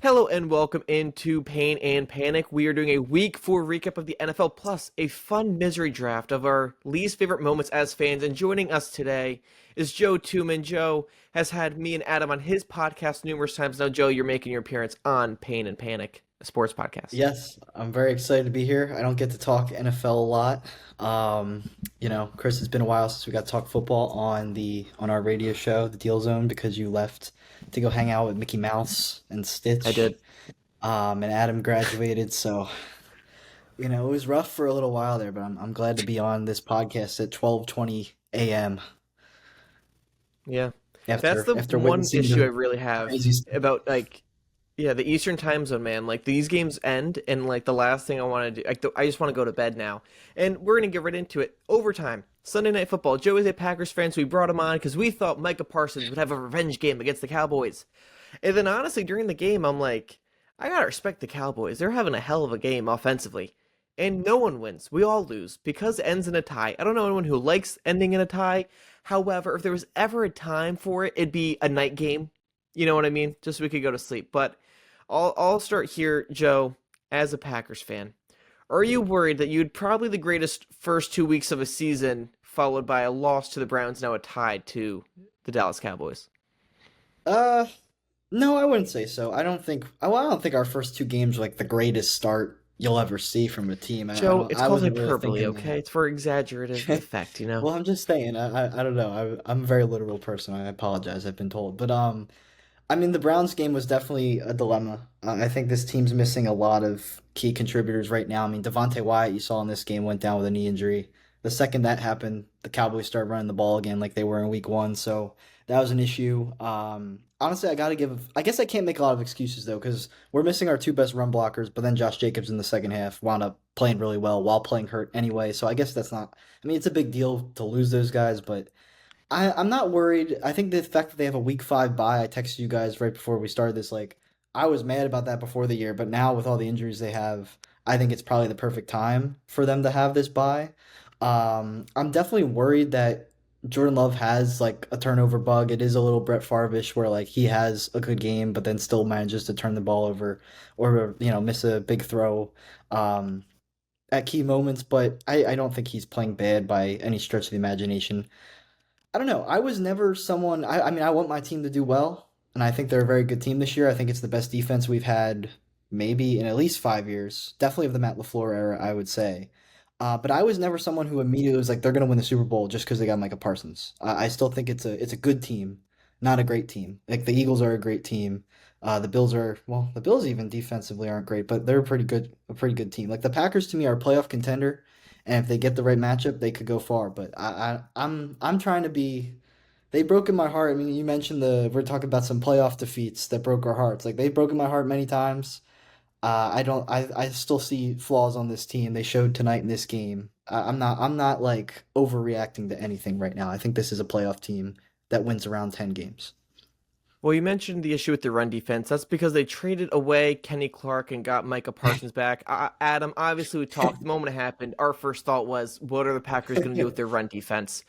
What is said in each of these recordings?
Hello and welcome into Pain and Panic. We are doing a week 4 recap of the NFL plus a fun misery draft of our least favorite moments as fans. And joining us today is Joe Tuman. Joe has had me and Adam on his podcast numerous times. Now, Joe, you're making your appearance on Pain and Panic, a sports podcast. Yes, I'm very excited to be here. I don't get to talk NFL a lot. Chris, it's been a while since we got to talk football on our radio show, The Deal Zone, because you left to go hang out with Mickey Mouse and I Stitch. did. And Adam graduated, so it was rough for a little while there, but I'm glad to be on this podcast at 12:20 a.m. Yeah. That's after the after one witnessing issue I the really have crazy. about yeah, the Eastern time zone, man. Like these games end, and like the last thing I want to do, I just want to go to bed now. And we're gonna get right into it. Overtime, Sunday Night Football. Joe is a Packers fan, so we brought him on because we thought Micah Parsons would have a revenge game against the Cowboys. And then honestly, during the game, I'm like, I gotta respect the Cowboys. They're having a hell of a game offensively, and no one wins. We all lose because it ends in a tie. I don't know anyone who likes ending in a tie. However, if there was ever a time for it, it'd be a night game. You know what I mean? Just so we could go to sleep. But I'll start here, Joe, as a Packers fan. Are you worried that you'd probably the greatest first 2 weeks of a season, followed by a loss to the Browns, now a tie to the Dallas Cowboys? Uh, no, I wouldn't say so. I don't think our first two games were like the greatest start you'll ever see from a team. Joe, it's I called wasn't really hyperbole, thinking okay? It's for exaggerative that. effect, you know? Well, I'm just saying. I don't know. I'm a very literal person. I apologize. I've been told, but I mean, the Browns game was definitely a dilemma. I think this team's missing a lot of key contributors right now. I mean, Devontae Wyatt, you saw in this game, went down with a knee injury. The second that happened, the Cowboys started running the ball again like they were in week one. So that was an issue. Honestly, I guess I can't make a lot of excuses though, because we're missing our two best run blockers, but then Josh Jacobs in the second half wound up playing really well while playing hurt anyway. So I guess that's not, I mean, it's a big deal to lose those guys, but I'm not worried. I think the fact that they have a week five bye, I texted you guys right before we started this, like, I was mad about that before the year, but now with all the injuries they have, I think it's probably the perfect time for them to have this bye. I'm definitely worried that Jordan Love has like a turnover bug. It is a little Brett Favre-ish where like he has a good game, but then still manages to turn the ball over or miss a big throw um, at key moments. But I don't think he's playing bad by any stretch of the imagination. I don't know. I was never someone. I mean, I want my team to do well, and I think they're a very good team this year. I think it's the best defense we've had maybe in at least 5 years. Definitely of the Matt LaFleur era, I would say. But I was never someone who immediately was like they're going to win the Super Bowl just because they got Micah Parsons. I still think it's a good team, not a great team. Like the Eagles are a great team. The Bills are well, the Bills even defensively aren't great, but they're a pretty good team. Like the Packers to me are a playoff contender, and if they get the right matchup, they could go far. But I'm trying to be. They broke in my heart. I mean, you mentioned we're talking about some playoff defeats that broke our hearts. Like they've broken my heart many times. I don't. I still see flaws on this team. They showed tonight in this game. I'm not like overreacting to anything right now. I think this is a playoff team that wins around 10 games. Well, you mentioned the issue with the run defense. That's because they traded away Kenny Clark and got Micah Parsons back. Adam, obviously, we talked. The moment it happened, our first thought was, what are the Packers going to do with their run defense?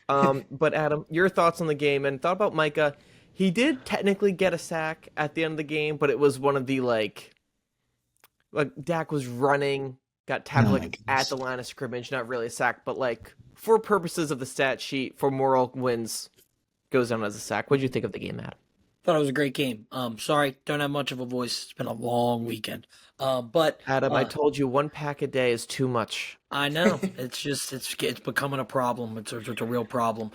But Adam, your thoughts on the game and thought about Micah. He did technically get a sack at the end of the game, but it was one of the like Dak was running, got tackled Oh my like at goodness. the line of scrimmage, not really a sack, but like for purposes of the stat sheet, for moral wins, goes down as a sack. What did you think of the game, Adam? Thought it was a great game. Sorry, don't have much of a voice. It's been a long weekend. But Adam, I uh, told you one pack a day is too much. I know it's becoming a problem. It's a real problem.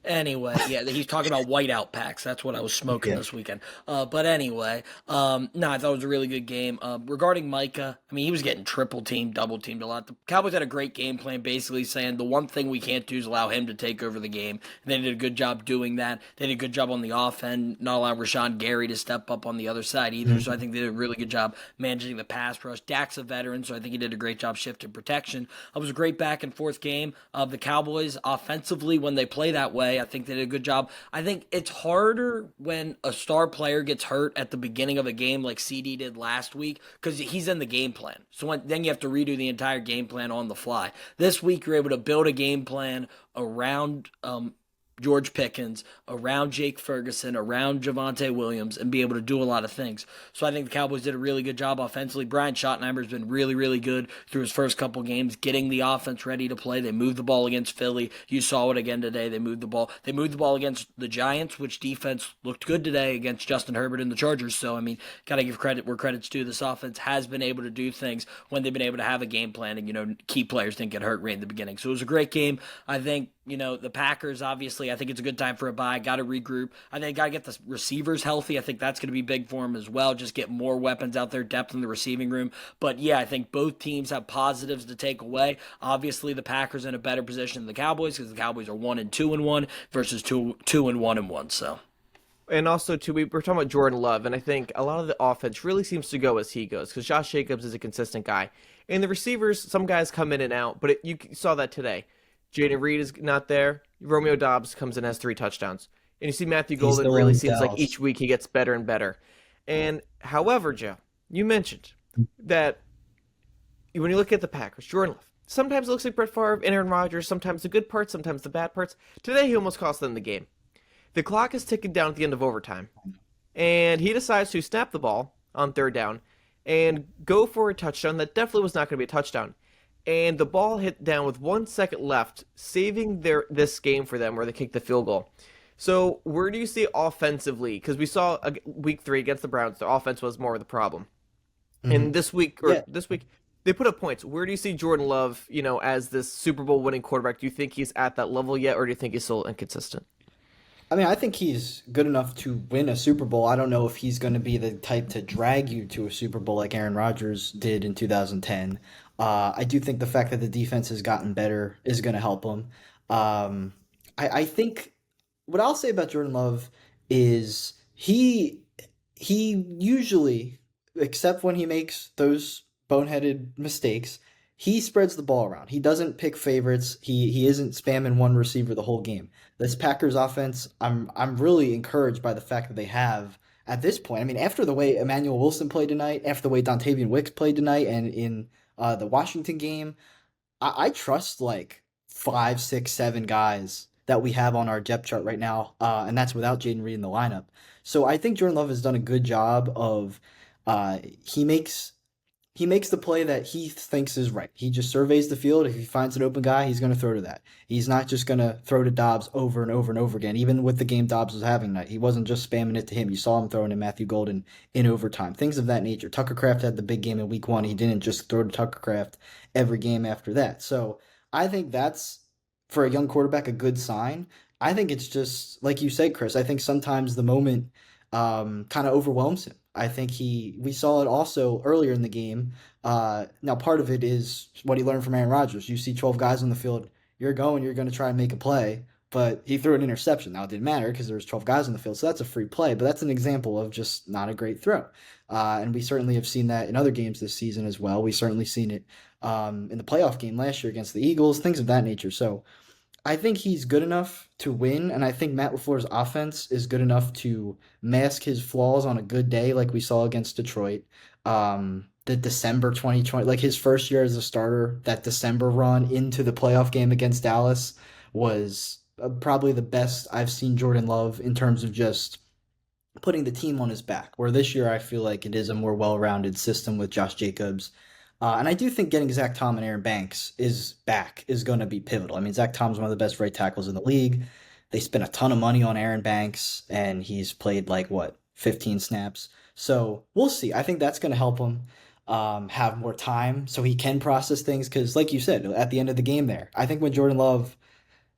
Anyway, yeah, he's talking about whiteout packs. That's what I was smoking Yeah. this weekend. But anyway, no, I thought it was a really good game. Regarding Micah, I mean, he was getting triple teamed, double teamed a lot. The Cowboys had a great game plan, basically saying the one thing we can't do is allow him to take over the game. And they did a good job doing that. They did a good job on the offense, not allowing Rashawn Gary to step up on the other side either. So I think they did a really good job managing the pass rush. Dak's a veteran, so I think he did a great job shifting protection. It was a great back and forth game of the Cowboys offensively when they play that way. I think they did a good job. I think it's harder when a star player gets hurt at the beginning of a game like CD did last week because he's in the game plan. So then you have to redo the entire game plan on the fly. This week you're able to build a game plan around George Pickens, around Jake Ferguson, around Javonte Williams, and be able to do a lot of things. So I think the Cowboys did a really good job offensively. Brian Schottenheimer's been really, really good through his first couple games, getting the offense ready to play. They moved the ball against Philly. You saw it again today. They moved the ball. They moved the ball against the Giants, which defense looked good today against Justin Herbert and the Chargers. So, I mean, got to give credit where credit's due. This offense has been able to do things when they've been able to have a game plan and, key players didn't get hurt right in the beginning. So it was a great game. I think, the Packers, obviously, I think it's a good time for a bye. Got to regroup. I think got to get the receivers healthy. I think that's going to be big for them as well. Just get more weapons out there, depth in the receiving room. But yeah, I think both teams have positives to take away. Obviously, the Packers in a better position than the Cowboys because the Cowboys are 1-2-1 versus 2-1-1. So. And also, too, we're talking about Jordan Love, and I think a lot of the offense really seems to go as he goes because Josh Jacobs is a consistent guy. And the receivers, some guys come in and out, but you saw that today. Jaden Reed is not there. Romeo Doubs comes in and has 3 touchdowns. And you see Matthew He's Golden still really in seems like Dallas. each week he gets better and better. And however, Joe, you mentioned that when you look at the Packers, Jordan Love, sometimes it looks like Brett Favre and Aaron Rodgers, sometimes the good parts, sometimes the bad parts. Today he almost cost them the game. The clock is ticking down at the end of overtime. And he decides to snap the ball on 3rd down and go for a touchdown that definitely was not going to be a touchdown. And the ball hit down with 1 second left, saving this game for them where they kicked the field goal. So where do you see offensively? Because we saw week 3 against the Browns, the offense was more of the problem. And this week, Yeah. they put up points. Where do you see Jordan Love, as this Super Bowl winning quarterback? Do you think he's at that level yet, or do you think he's still inconsistent? I mean, I think he's good enough to win a Super Bowl. I don't know if he's going to be the type to drag you to a Super Bowl like Aaron Rodgers did in 2010. I do think the fact that the defense has gotten better is going to help him. I think what I'll say about Jordan Love is he usually, except when he makes those boneheaded mistakes, he spreads the ball around. He doesn't pick favorites. He isn't spamming one receiver the whole game. This Packers offense, I'm really encouraged by the fact that they have at this point. I mean, after the way Emmanuel Wilson played tonight, after the way Dontavian Wicks played tonight, and in the Washington game, I trust like 5, 6, 7 guys that we have on our depth chart right now, and that's without Jaden Reed in the lineup. So I think Jordan Love has done a good job of he makes the play that he thinks is right. He just surveys the field. If he finds an open guy, he's going to throw to that. He's not just going to throw to Dobbs over and over and over again. Even with the game Dobbs was having tonight, he wasn't just spamming it to him. You saw him throwing to Matthew Golden in overtime. Things of that nature. Tucker Kraft had the big game in week 1. He didn't just throw to Tucker Kraft every game after that. So I think that's, for a young quarterback, a good sign. I think it's just, like you said, Chris, I think sometimes the moment kind of overwhelms him. I think we saw it also earlier in the game. Now, part of it is what he learned from Aaron Rodgers. You see 12 guys on the field, you're going to try and make a play, but he threw an interception. Now, it didn't matter because there was 12 guys on the field, so that's a free play, but that's an example of just not a great throw. And we certainly have seen that in other games this season as well. We've certainly seen it in the playoff game last year against the Eagles, things of that nature. So I think he's good enough to win, and I think Matt LaFleur's offense is good enough to mask his flaws on a good day, like we saw against Detroit. The December 2020, like his first year as a starter, that December run into the playoff game against Dallas was probably the best I've seen Jordan Love in terms of just putting the team on his back. Where this year I feel like it is a more well-rounded system with Josh Jacobs. And I do think getting Zach Tom and Aaron Banks is going to be pivotal. I mean, Zach Tom's one of the best right tackles in the league. They spent a ton of money on Aaron Banks, and he's played 15 snaps. So we'll see. I think that's going to help him have more time so he can process things. Because, like you said, at the end of the game there, I think when Jordan Love,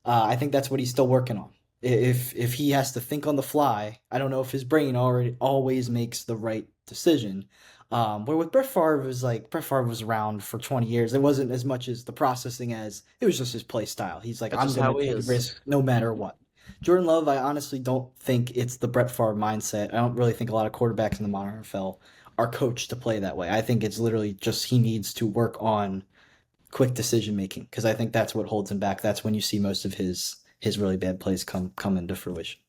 I think that's what he's still working on. If he has to think on the fly, I don't know if his brain always makes the right decision. Where with Brett Favre was around for 20 years. It wasn't as much as the processing as it was just his play style. He's like, That's I'm just going how to he take is. risks no matter what. Jordan Love, I honestly don't think it's the Brett Favre mindset. I don't really think a lot of quarterbacks in the modern NFL are coached to play that way. I think it's literally just he needs to work on quick decision making because I think that's what holds him back. That's when you see most of his really bad plays come into fruition.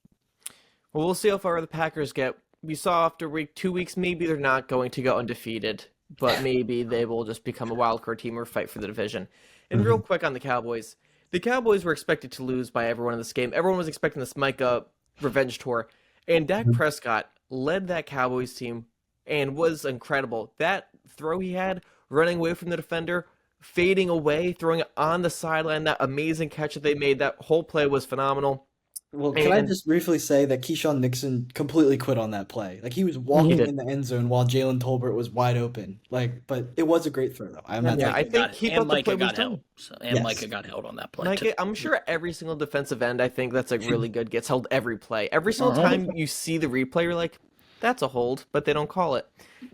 Well, we'll see how far the Packers get. We saw after 2 weeks, maybe they're not going to go undefeated, but maybe they will just become a wild card team or fight for the division. And real quick on the Cowboys, The Cowboys were expected to lose by everyone in this game. Everyone was expecting this Micah revenge tour. And Dak Prescott led that Cowboys team and was incredible. That throw he had, running away from the defender, fading away, throwing it on the sideline, that amazing catch that they made, that whole play was phenomenal. Well, can I And just briefly say that Keyshawn Nixon completely quit on that play? Like he was he walking did. in the end zone while Jalen Tolbert was wide open. Like, but it was a great throw though. I'm And not Yeah, I Micah taking. think got it. he And thought the play Micah was got held. done. So, and Yes. Micah got held on that play too. Mike, I'm sure every single defensive end, I think that's like really good, gets held every play. Every single Uh-huh. time you see the replay, you're like, that's a hold, but they don't call it.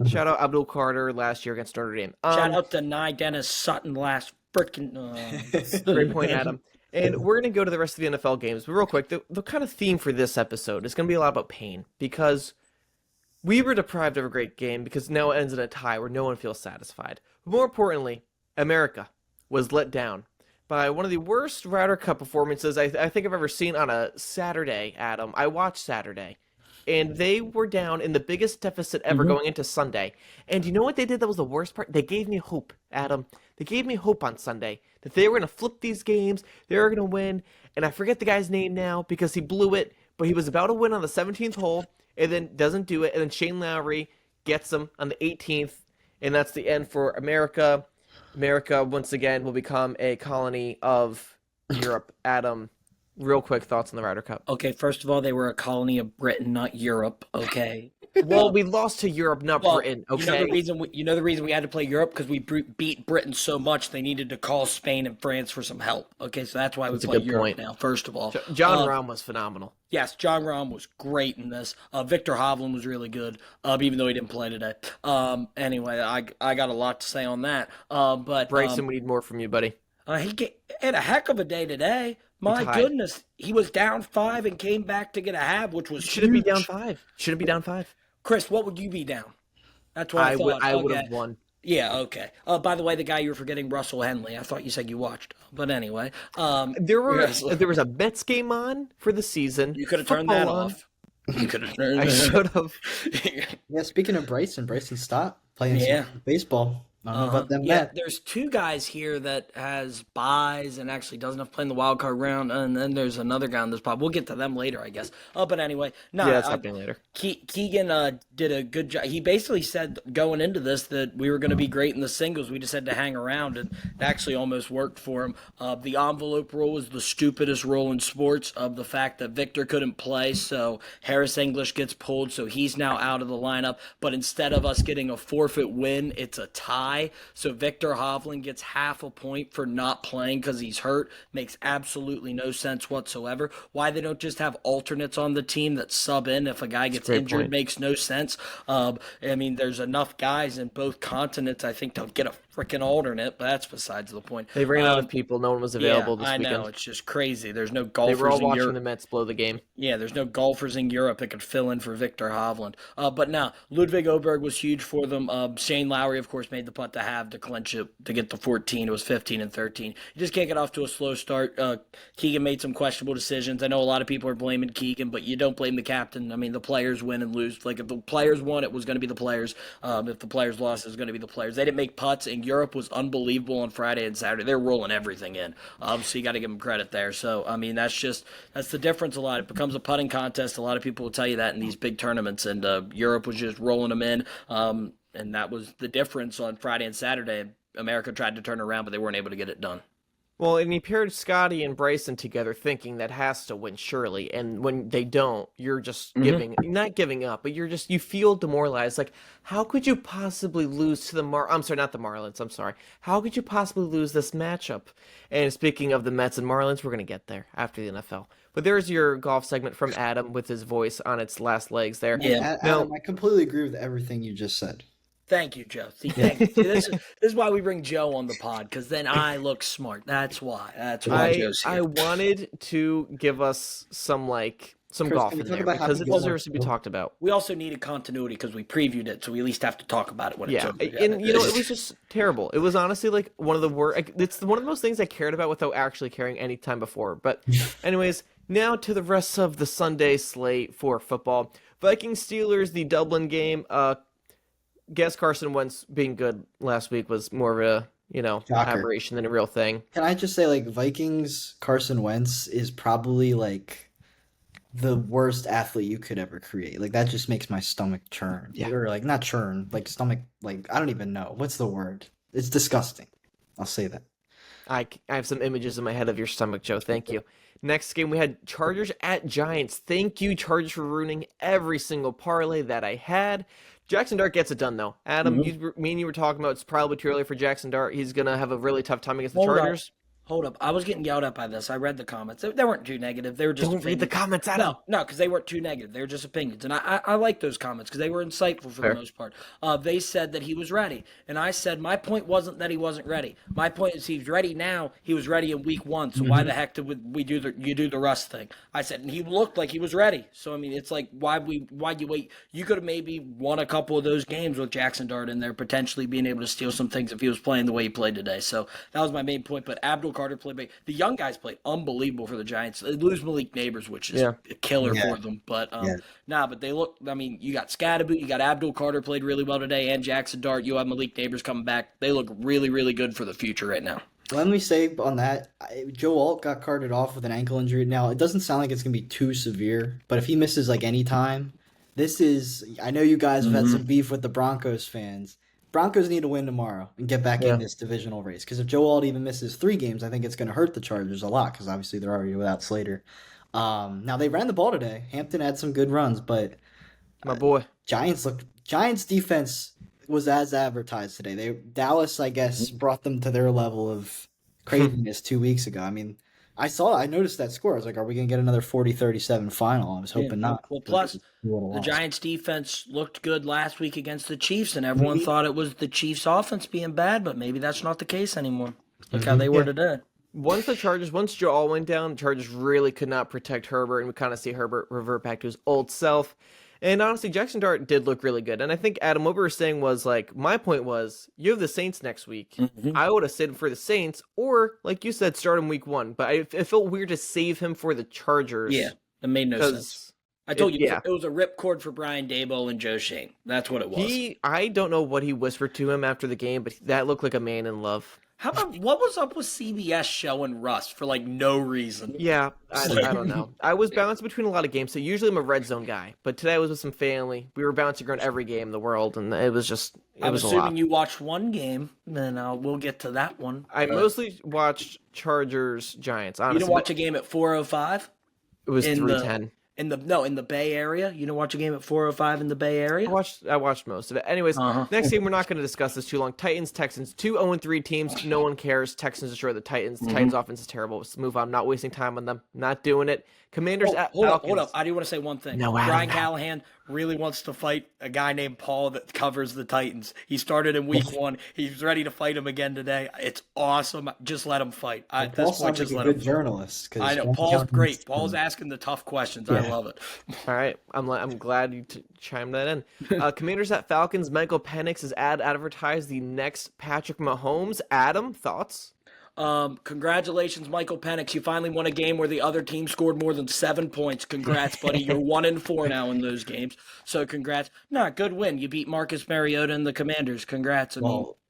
Shout out Abdul Carter last year against Notre Dame. Shout out to Nye Dennis Sutton last freaking. Great point, Adam. And we're going to go to the rest of the NFL games. But real quick, the kind of theme for this episode is going to be a lot about pain because we were deprived of a great game because now it ends in a tie where no one feels satisfied. But more importantly, America was let down by one of the worst Ryder Cup performances I think I've ever seen on a Saturday, Adam. I watched Saturday. And they were down in the biggest deficit ever going into Sunday. And you know what they did that was the worst part? They gave me hope, Adam. They gave me hope on Sunday that they were going to flip these games, they were going to win. And I forget the guy's name now because he blew it, but he was about to win on the 17th hole and then doesn't do it. And then Shane Lowry gets him on the 18th. And that's the end for America. America, once again, will become a colony of Europe. Adam, real quick thoughts on the Ryder Cup. Okay, first of all, they were a colony of Britain, not Europe. Okay. Well, we lost to Europe, not Well, Britain. you know Okay. the reason we had to play Europe because we beat Britain so much they needed to call Spain and France for some help. Okay, so that's why we That's a play good Europe point. now. First of all, John Rahm was phenomenal. yes, John Rahm was great in this. Victor Hovland was really good, even though he didn't play today. Anyway, I got a lot to say on that. But Bryson, we need more from you, buddy. had a heck of a day today. My tied. goodness, he was down 5 and came back to get a half, which was Shouldn't be down huge. 5. Shouldn't be down 5. Chris, what would you be down? That's what I I would. thought. I would Okay. have won. Yeah, okay. By the way, the guy you were forgetting, Russell Henley. I thought you said you watched. But anyway. Yes. There was a Mets game on for the season. You could have turned that Football on. off. You could have turned I should have. Yeah, speaking of Bryson stopped playing Yeah. some baseball. I don't know about them Yeah, Mets. there's 2 guys here that has buys and actually doesn't have to play in the wild card round, and then there's another guy on this pod. We'll get to them later, I guess. But anyway, no, Yeah, that's happening later. Keegan did a good job. He basically said going into this that we were going to be great in the singles. We just had to hang around, and it actually almost worked for him. The envelope rule was the stupidest rule in sports. Of the fact that Victor couldn't play, so Harris English gets pulled, so he's now out of the lineup. But instead of us getting a forfeit win, it's a tie. So Victor Hovland gets half a point for not playing because he's hurt. Makes absolutely no sense whatsoever. Why they don't just have alternates on the team that sub in if a guy gets great injured point. makes no sense. I mean, there's enough guys in both continents, I think, to get a freaking alternate, but that's besides the point. They ran out of people. No one was available Yeah, this weekend. I know. It's just crazy. There's no They golfers were all in watching Europe. the Mets blow the game. Yeah, there's no golfers in Europe that could fill in for Victor Hovland. But now, Ludwig Oberg was huge for them. Shane Lowry, of course, made the putt to have to clinch it to get the 14. It was 15 and 13. You just can't get off to a slow start. Keegan made some questionable decisions. I know a lot of people are blaming Keegan, but you don't blame the captain. I mean, the players win and lose. Like, if the players won, it was going to be the players. If the players lost, it was going to be the players. They didn't make putts, and Europe was unbelievable on Friday and Saturday. They're rolling everything in. So you got to give them credit there. So, I mean, that's the difference a lot. It becomes a putting contest. A lot of people will tell you that in these big tournaments, and Europe was just rolling them in. And that was the difference on Friday and Saturday. America tried to turn around, but they weren't able to get it done. Well, and he paired Scotty and Bryson together thinking that has to win surely. And when they don't, you're just not giving up, but you feel demoralized. Like, how could you possibly lose to I'm sorry, not the Marlins. I'm sorry. How could you possibly lose this matchup? And speaking of the Mets and Marlins, we're going to get there after the NFL. But there's your golf segment from Adam with his voice on its last legs there. Yeah. Adam, I completely agree with everything you just said. Thank you, Joe. See, thank you. See, this is why we bring Joe on the pod, because then I look smart. That's why. That's why Joe's here. I wanted to give us some Chris, golf can we in talk there about how because to it get more deserves to be people? talked about. We also needed continuity because we previewed it, so we at least have to talk about it when it's Yeah, over. and it was just terrible. It was honestly like one of the worst. It's one of the most things I cared about without actually caring any time before. But anyways, now to the rest of the Sunday slate for football. Vikings Steelers, the Dublin game. Guess Carson Wentz being good last week was more of a Shocker. aberration than a real thing. Can I just say, like, Vikings Carson Wentz is probably like the worst athlete you could ever create. Like that just makes my stomach churn. Yeah. Or like not churn, like stomach like I don't even know. What's the word? It's disgusting. I'll say that. I have some images in my head of your stomach, Joe. Thank you. Next game, we had Chargers at Giants. Thank you, Chargers, for ruining every single parlay that I had. Jackson Dart gets it done, though. Adam, me and you were talking about it's probably too early for Jackson Dart. He's going to have a really tough time against the Hold up. Chargers. Hold up. I was getting yelled at by this. I read the comments. They weren't too negative. They were just Don't read the opinions. comments, Adam. No, because they weren't too negative. They were just opinions. And I like those comments because they were insightful for Fair. the most part. They said that he was ready. And I said, my point wasn't that he wasn't ready. My point is he's ready now. He was ready in week 1. So why the heck did we do you do the rust thing? I said, and he looked like he was ready. So, I mean, it's like, why'd you wait? You could have maybe won a couple of those games with Jackson Dart in there, potentially being able to steal some things if he was playing the way he played today. So that was my main point. But Abdul Carter played big. The young guys played unbelievable for the Giants. They lose Malik Neighbors, which is a killer for them. But but they look. I mean, you got Scadaboo, you got Abdul Carter played really well today, and Jackson Dart. You have Malik Neighbors coming back. They look really, really good for the future right now. Let me say on that, Joe Alt got carted off with an ankle injury. Now it doesn't sound like it's gonna be too severe, but if he misses like any time, this is. I know you guys have had some beef with the Broncos fans. Broncos need to win tomorrow and get back in this divisional race. Because if Joe Alt even misses 3 games, I think it's going to hurt the Chargers a lot. Because obviously they're already without Slater. Now they ran the ball today. Hampton had some good runs, but My boy. Giants defense was as advertised today. Dallas, I guess, brought them to their level of craziness 2 weeks ago. I mean, I noticed that score. I was like, are we going to get another 40-37 final? I was hoping not. Well, plus the Giants defense looked good last week against the Chiefs, and everyone thought it was the Chiefs offense being bad, but maybe that's not the case anymore. Look how they were today. Once Joe All went down, the Chargers really could not protect Herbert, and we kind of see Herbert revert back to his old self. And honestly, Jackson Dart did look really good. And I think, Adam, what we were saying was, like, my point was, you have the Saints next week. I would have stayed for the Saints, or, like you said, start him week 1. But it felt weird to save him for the Chargers. Yeah, it made no sense. I told you, it was a ripcord for Brian Daboll and Joe Shane. That's what it was. I don't know what he whispered to him after the game, but that looked like a man in love. How about what was up with CBS showing Russ for like no reason? Yeah, I don't know. I was bouncing between a lot of games, so usually I'm a red zone guy, but today I was with some family. We were bouncing around every game in the world, and it was just I'm was a assuming lot. you watched one game, then we'll get to that one. I mostly watched Chargers Giants. Honestly, You didn't watch a game at 4:05 it was in 3:10. in the Bay Area. You didn't watch a game at 4:05 in the Bay Area. I watched most of it. Anyways, next game we're not going to discuss this too long. Titans, Texans, 2-0-3 teams. No one cares. Texans destroy the Titans. The Titans offense is terrible. Let's move on. Not wasting time on them. Not doing it. Commanders at Falcons. Hold up. I do want to say one thing. No, Brian Callahan really wants to fight a guy named Paul that covers the Titans. He started in week 1. He's ready to fight him again today. It's awesome. Just let him fight. At Paul this point, sounds just like let a him good journalist. I know. Paul's great. Paul's asking the tough questions. I love it. All right, I'm glad you chimed that in. Commanders at Falcons. Michael Penix has advertised the next Patrick Mahomes. Adam, thoughts? Congratulations, Michael Penix. You finally won a game where the other team scored more than 7 points. Congrats, buddy. You're 1-4 now in those games. So congrats. Good win. You beat Marcus Mariota and the Commanders. Congrats.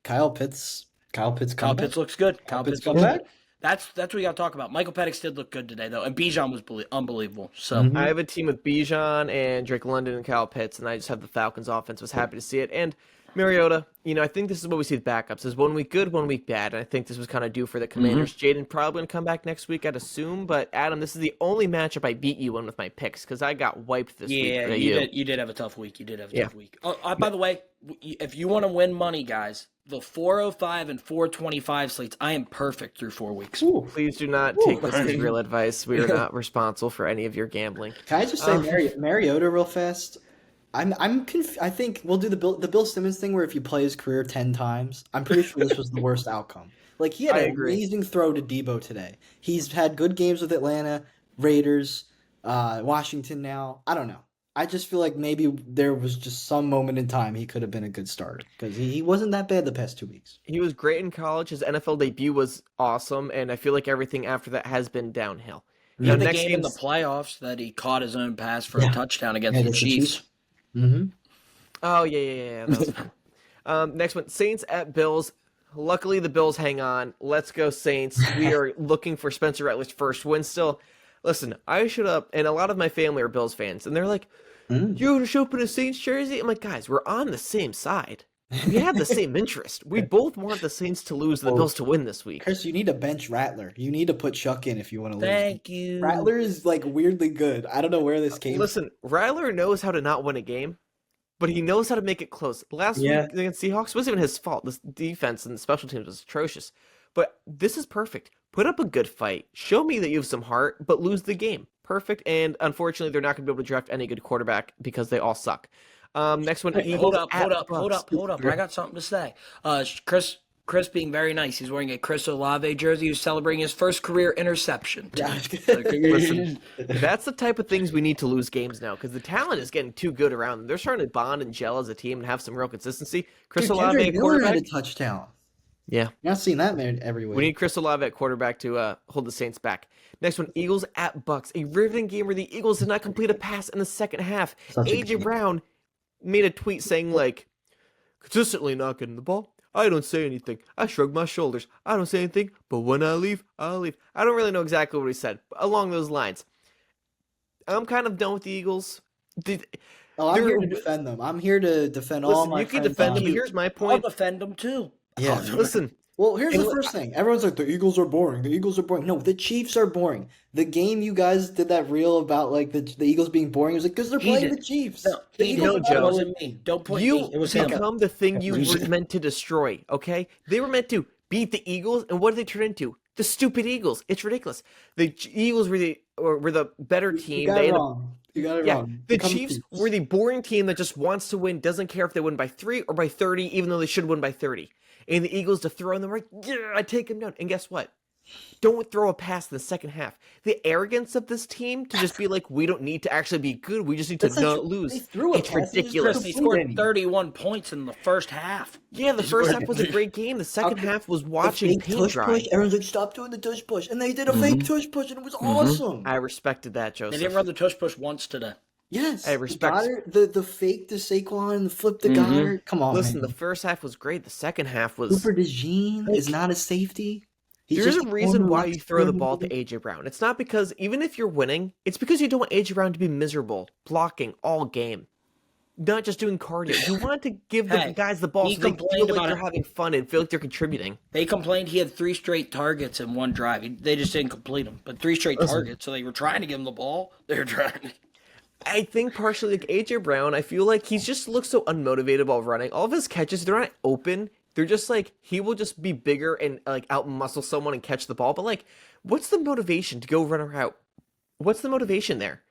Kyle Pitts looks good. Kyle Pitts come back. That's what we got to talk about. Michael Penix did look good today, though, and Bijan was unbelievable. So I have a team with Bijan and Drake London and Kyle Pitts, and I just have the Falcons offense. Was happy to see it. And Mariota, I think this is what we see with backups. Is 1 week good, 1 week bad. And I think this was kind of due for the Commanders. Jaden probably going to come back next week, I'd assume. But Adam, this is the only matchup I beat you in with my picks because I got wiped this week. Yeah, you did have a tough week. Tough week. By the way, if you want to win money, guys, the 405 and 425 slates, I am perfect through 4 weeks. Please do not take this as real advice. We are not responsible for any of your gambling. Can I just say Mariota real fast? I think we'll do the Bill Simmons thing where if you play his career 10 times, I'm pretty sure this was the worst outcome. Like he had an amazing throw to Debo today. He's had good games with Atlanta, Raiders, Washington now. I don't know. I just feel like maybe there was just some moment in time he could have been a good starter because he wasn't that bad the past 2 weeks. He was great in college. His NFL debut was awesome, and I feel like everything after that has been downhill. In the game in the playoffs that he caught his own pass for a touchdown against the Chiefs. Mm-hmm. Oh, yeah. That was fun. Next one, Saints at Bills. Luckily, the Bills hang on. Let's go, Saints. We are looking for Spencer Rattler's first win still. Listen, I showed up, and a lot of my family are Bills fans, and they're like, Mm. "You're going to show up in a Saints jersey?" I'm like, guys, we're on the same side. We have the same interest. We both want the Saints to lose and the Oh, Bills to win this week. Chris, you need to bench Rattler. You need to put Chuck in if you want to lose. Thank you. Rattler is like weirdly good. I don't know where this came Listen, Rattler knows how to not win a game, but he knows how to make it close. Last Yeah. week against Seahawks wasn't even his fault. This defense and the special teams was atrocious. But this is perfect. Put up a good fight. Show me that you have some heart, but lose the game. Perfect. And unfortunately, they're not going to be able to draft any good quarterback because they all suck. Next one, Hey, Eagles hold at up. I got something to say. Chris being very nice. He's wearing a Chris Olave jersey. He's celebrating his first career interception. Yeah. Listen, that's the type of things we need to lose games now because the talent is getting too good around them. They're starting to bond and gel as a team and have some real consistency. Chris Dude, Olave Kendrick at Miller had quarterback. a touchdown. Yeah. You're not seeing that man every week. We need Chris Olave at quarterback to hold the Saints back. Next one, Eagles at Bucks. A riveting game where the Eagles did not complete a pass in the second half. Such a A.J. game. Brown made a tweet saying, like, consistently not getting the ball. I don't say anything. I shrug my shoulders. I don't say anything, but when I leave, I'll leave. I don't really know exactly what he said, but along those lines. I'm kind of done with the Eagles. Oh, I'm here to defend them. I'm here to defend all Listen, my you can friends defend on- them, but here's my I'll point. defend him too. Yeah. Listen, Well, here's the And- first thing. Everyone's like, the Eagles are boring. The Eagles are boring. No, the Chiefs are boring. The game you guys did that reel about like the Eagles being boring, it was like because they're He playing did. the Chiefs. No, The he Eagles No, are did. Joe. It boring. wasn't me. Don't point you me. It was him. become the thing you were meant to destroy, okay? They were meant to beat the Eagles, and what did they turn into? The stupid Eagles. It's ridiculous. The Eagles were the better You team. got They it ended up wrong. You got it Yeah, wrong. the Become Chiefs were the boring team that just wants to win, doesn't care if they win by 3 or by 30, even though they should win by 30. And the Eagles to throw in them, like, yeah, I take them down. And guess what? Don't throw a pass in the second half. The arrogance of this team to just be like, we don't need to actually be good. We just need to That's not not true. lose. They threw a It's pass, they just ridiculous. Chris, he Complete scored any. 31 points in the first half. Yeah, the first half was a great game. The second half was watching fake paint tush dry. push. Everyone's like, stop doing the tush push, and they did a fake tush push, and it was awesome. I respected that, They Joseph. didn't run the tush push once today. Yes, I the respect- Goddard, the fake to Saquon, the flip to Goddard. Come on, Listen, man. the first half was great. The second half was. Cooper DeJean is not a safety. He's There's just a reason former why you throw the left ball to guard. AJ Brown. It's not because even if you're winning, it's because you don't want AJ Brown to be miserable, blocking all game, not just doing cardio. You want to give the Hey, guys the ball he so they complained feel like about they're it. having fun and feel like they're contributing. They complained he had 3 straight targets in one drive. They just didn't complete them, but 3 straight targets. So they were trying to give him the ball. They were trying. I think partially like AJ Brown, I feel like he's just looks so unmotivated while running. All of his catches, they're not open. They're just like he will just be bigger and like out muscle someone and catch the ball. But like, what's the motivation to go run a route? What's the motivation there?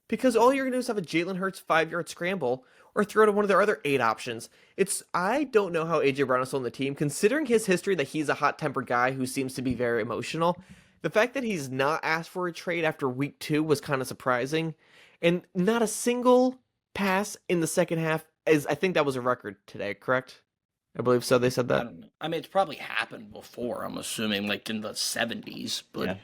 Because all you're gonna do is have a Jalen Hurts 5-yard scramble or throw to one of their other 8 options. I don't know how AJ Brown is still on the team, considering his history that he's a hot-tempered guy who seems to be very emotional. The fact that he's not asked for a trade after week 2 was kind of surprising. And not a single pass in the second half I think that was a record today, correct? I believe so. They said I that. don't know. I mean, it's probably happened before. I'm assuming, like in the 70s. But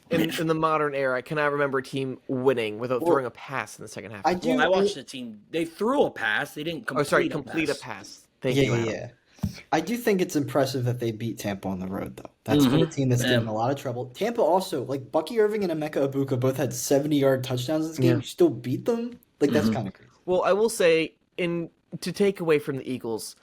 In the modern era, I cannot remember a team winning without throwing a pass in the second half. I do. I watched the team. They threw a pass. They didn't complete. Complete a pass. Thank Yeah, you. yeah, Adam. yeah. I do think it's impressive that they beat Tampa on the road, though. That's a team that's getting a lot of trouble. Tampa also, like Bucky Irving and Emeka Ibuka both had 70-yard touchdowns this game. Yeah. You still beat them? Like, that's kind of crazy. Well, I will say, to take away from the Eagles,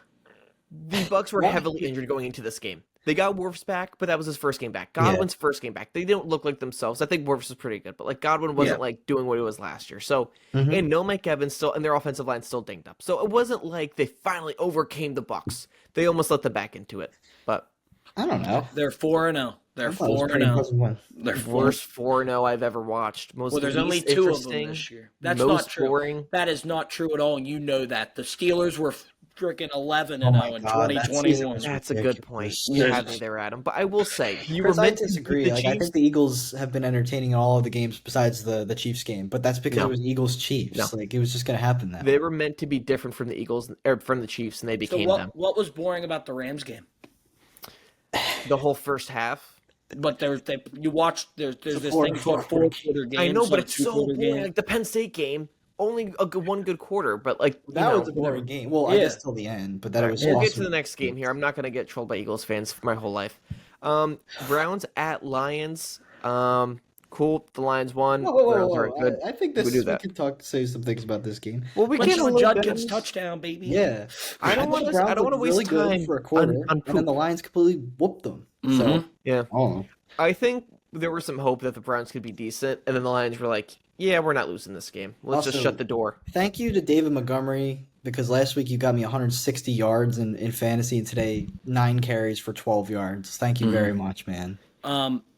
the Bucks were heavily injured going into this game. They got Wirfs back, but that was his first game back. Godwin's first game back. They don't look like themselves. I think Wirfs is pretty good, but like Godwin wasn't like doing what he was last year. So and no Mike Evans still, and their offensive line still dinged up. So it wasn't like they finally overcame the Bucks. They almost let them back into it. But I don't know. They're 4-0. They're I thought it was a 4-0. pretty impressive win. They're 4. worst 4-0 I've ever watched. Most Well, there's only least 2 of them interesting, this year. That's most not true. boring. That is not true at all, and you know that. The Steelers were freaking 11-0 Oh my in God, that season 2021. was That's a good point. ridiculous. You had me there, Adam. But I will say, you were Chris, I meant to beat disagree. the Like, I Chiefs. think the Eagles have been entertaining in all of the games besides the Chiefs game, but that's because No. it was Eagles Chiefs. No. Like, it was just going to happen that They way. were meant to be different from the Eagles or from the Chiefs, and they So became them. what was boring about the Rams game? The whole first half. But you watch there's this four- thing called four- 4-quarter games. I know, but a it's so 2-quarter boring. game. Like the Penn State game, only one good quarter, but like That was a boring game. Well, I Yeah. guess till the end, but that All it right, was we'll get to awesome. the next game here. I'm not gonna get trolled by Eagles fans for my whole life. Browns at Lions. Cool. The Lions won. Whoa, whoa, whoa, Browns aren't whoa. good. I think We do we that. can say some things about this game. Well, we can't Quinshon hold Judkins Ben's. touchdown, baby. Yeah, I don't thought want the to. I Browns don't want looked to waste really good time for a quarter, on and then the poop. Lions completely whooped them. So, Yeah. oh, I think there was some hope that the Browns could be decent, and then the Lions were like, "Yeah, we're not losing this game. Let's just Also, shut the door." thank you to David Montgomery because last week you got me 160 yards in fantasy, and today 9 carries for 12 yards. Thank you very much, man.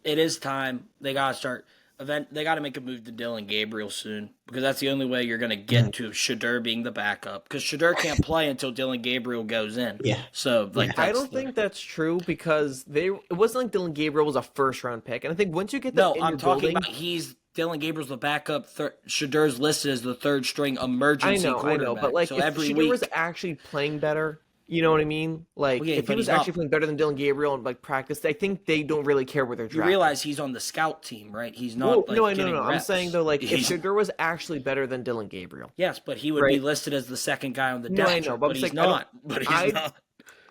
It is time. They gotta start. They gotta make a move to Dylan Gabriel soon because that's the only way you're gonna get to Shadur being the backup because Shadur can't play until Dylan Gabriel goes in. Yeah. So like Yeah. I that's don't think that's true because it wasn't like Dylan Gabriel was a first round pick, and I think once you get that no. in I'm your talking building, about Dylan Gabriel's the backup. Shadur's listed as the third string emergency I quarterback. know, but like so if every Shedeur week, was actually playing better, you know what I mean? Like Well, yeah, if he but was he's not- actually playing better than Dylan Gabriel in like practice, I think they don't really care where they're you drafted. realize he's on the scout team, right? He's not Well, like no, getting no. I'm reps. saying though, like if He's- Shedeur was actually better than Dylan Gabriel, yes, but he would be Right. listed as the second guy on the No, depth I know, chart, but but I'm he's saying I don't- not. But he's I- not.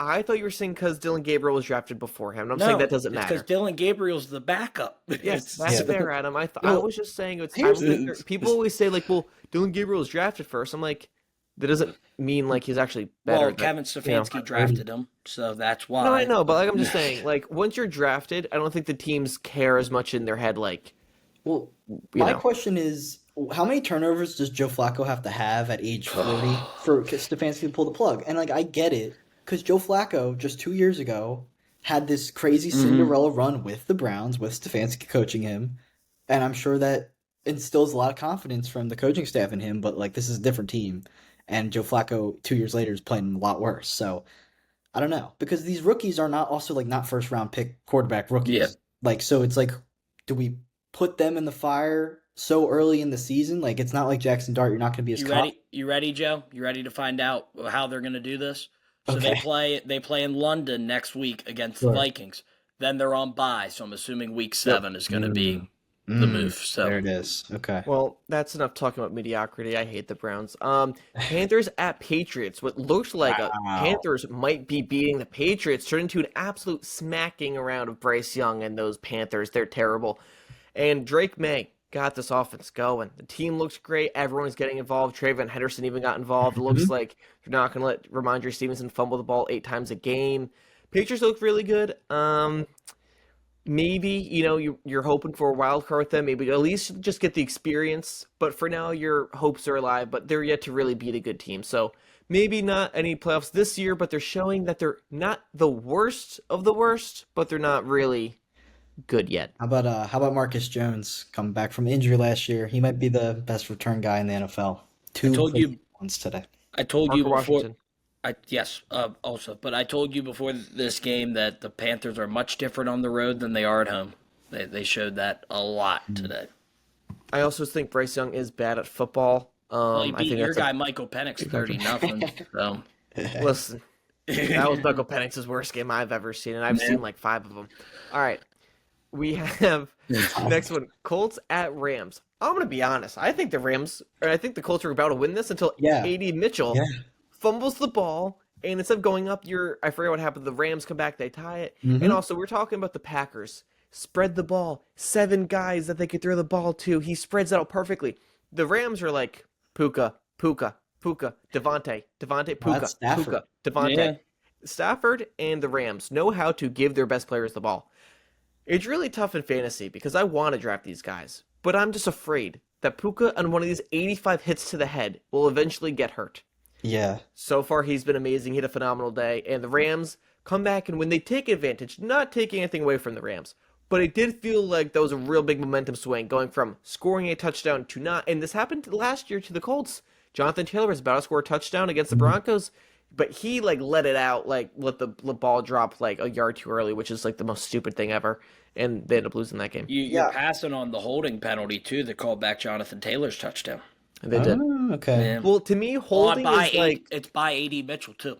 I thought you were saying because Dylan Gabriel was drafted before him. And I'm No, saying that doesn't it's matter. because Dylan Gabriel's the backup. Yes, It's- that's Yeah. fair, Adam. I Well, was just saying it's. I here's don't think the- people always say like, "Well, Dylan Gabriel was drafted first." I'm like, that doesn't mean like he's actually better. well, than, Kevin Stefanski drafted him, so that's why. No, I know, but like I'm just saying, like once you're drafted, I don't think the teams care as much in their head. Like, Well, you my know, question is, how many turnovers does Joe Flacco have to have at age 40 for Stefanski to pull the plug? And like, I get it, because Joe Flacco just 2 years ago had this crazy Cinderella run with the Browns, with Stefanski coaching him, and I'm sure that instills a lot of confidence from the coaching staff in him. But like, this is a different team, and Joe Flacco 2 years later is playing a lot worse. So I don't know, because these rookies are not also like not first round pick quarterback rookies. Yeah. Like, so it's like, do we put them in the fire so early in the season? Like, it's not like Jackson Dart. You're not going to be as You confident. ready? You ready, Joe? You ready to find out how they're going to do this? So Okay. they play in London next week against Sure. the Vikings. Then they're on bye, so I'm assuming week 7 is going to be the move. So There it is. Okay. well, that's enough talking about mediocrity. I hate the Browns. Panthers at Patriots. What looks like a Wow. Panthers might be beating the Patriots turned into an absolute smacking around of Bryce Young and those Panthers. They're terrible. And Drake May got this offense going. The team looks great. Everyone's getting involved. Trayvon Henderson even got involved. It looks like they're not going to let Ramondre Stevenson fumble the ball 8 times a game. Patriots look really good. Maybe, you're hoping for a wild card with them. Maybe at least just get the experience. But for now, your hopes are alive. But they're yet to really beat a good team. So maybe not any playoffs this year, but they're showing that they're not the worst of the worst, but they're not really good yet. How about Marcus Jones coming back from injury last year? He might be the best return guy in the NFL. Two told you- ones today. I told you Parker before. Washington. Also, but I told you before this game that the Panthers are much different on the road than they are at home. They showed that a lot today. I also think Bryce Young is bad at football. Well, he I beat think your that's guy Michael Penix 30-0. So listen, that was Michael Penix's worst game I've ever seen, and I've seen like 5 of them. All right, we have next one: Colts at Rams. I'm gonna be honest. I think the Colts are about to win this until Yeah. A.D. Mitchell fumbles the ball, and instead of going up, I forget what happened. The Rams come back, they tie it, and also we're talking about the Packers. Spread the ball, 7 guys that they could throw the ball to. He spreads it out perfectly. The Rams are like Puka, Devontae, Puka, that's Stafford. Puka, Devontae. Yeah. Stafford and the Rams know how to give their best players the ball. It's really tough in fantasy because I want to draft these guys, but I'm just afraid that Puka on one of these 85 hits to the head will eventually get hurt. Yeah. So far, he's been amazing. He had a phenomenal day, and the Rams come back, and when they take advantage, not taking anything away from the Rams, but it did feel like that was a real big momentum swing, going from scoring a touchdown to not. And this happened last year to the Colts. Jonathan Taylor was about to score a touchdown against the Broncos, but he let it out, let the ball drop a yard too early, which is the most stupid thing ever, and they ended up losing that game. You're passing on the holding penalty too that called back Jonathan Taylor's touchdown. And they did. Oh, okay. Yeah. Well, to me, holding is it's by A.D. Mitchell too.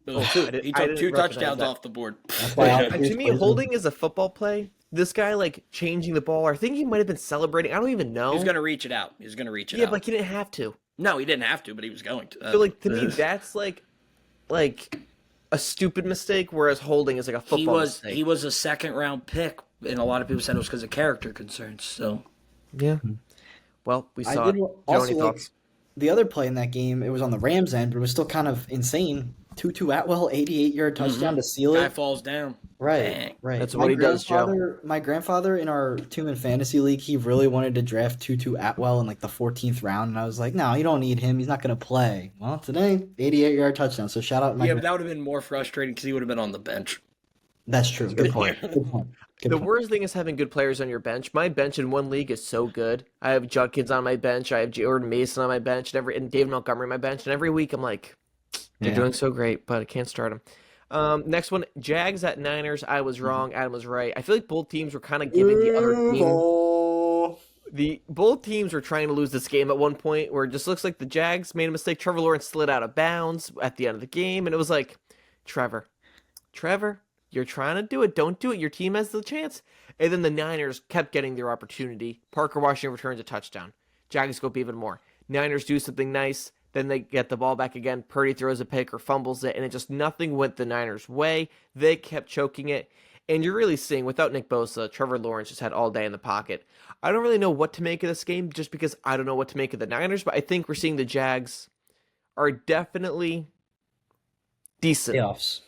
It was I two. didn't- He I took didn't 2 recognize touchdowns that. off the board. why I- And to me, holding is a football play. This guy changing the ball. I think he might have been celebrating. I don't even know. He's gonna reach it out. Yeah, but he didn't have to. No, he didn't have to, but he was going to. So like to me, that's like a stupid mistake, whereas holding is like a football mistake. he was a second round pick, and a lot of people said it was because of character concerns. So Yeah. Well, we I saw did it. Joe, also any like thoughts? the other play in that game. It was on the Rams end, but it was still kind of insane. Tutu Atwell, 88-yard touchdown to seal guy it. falls down. Right, Bang. right. That's what he does, Joe. My grandfather in our two-man fantasy league, he really wanted to draft Tutu Atwell in like the 14th round, and I was like, no, you don't need him. He's not going to play. Well, today, 88-yard touchdown. So shout out my. Yeah, but that would have been more frustrating because he would have been on the bench. That's true. Good point. Good point. Good The point. worst thing is having good players on your bench. My bench in one league is so good. I have Judkins on my bench. I have Jordan Mason on my bench, and David Montgomery on my bench. And every week I'm like, they're Yeah. doing so great, but I can't start them. Next one, Jags at Niners. I was wrong. Adam was right. I feel like both teams were kind of giving the other team. Duval. Both teams were trying to lose this game at one point, where it just looks like the Jags made a mistake. Trevor Lawrence slid out of bounds at the end of the game, and it was like, Trevor, you're trying to do it. Don't do it. Your team has the chance. And then the Niners kept getting their opportunity. Parker Washington returns a touchdown. Jags go up even more. Niners do something nice. Then they get the ball back again. Purdy throws a pick or fumbles it, and it just nothing went the Niners' way. They kept choking it. And you're really seeing, without Nick Bosa, Trevor Lawrence just had all day in the pocket. I don't really know what to make of this game just because I don't know what to make of the Niners, but I think we're seeing the Jags are definitely decent. Playoffs.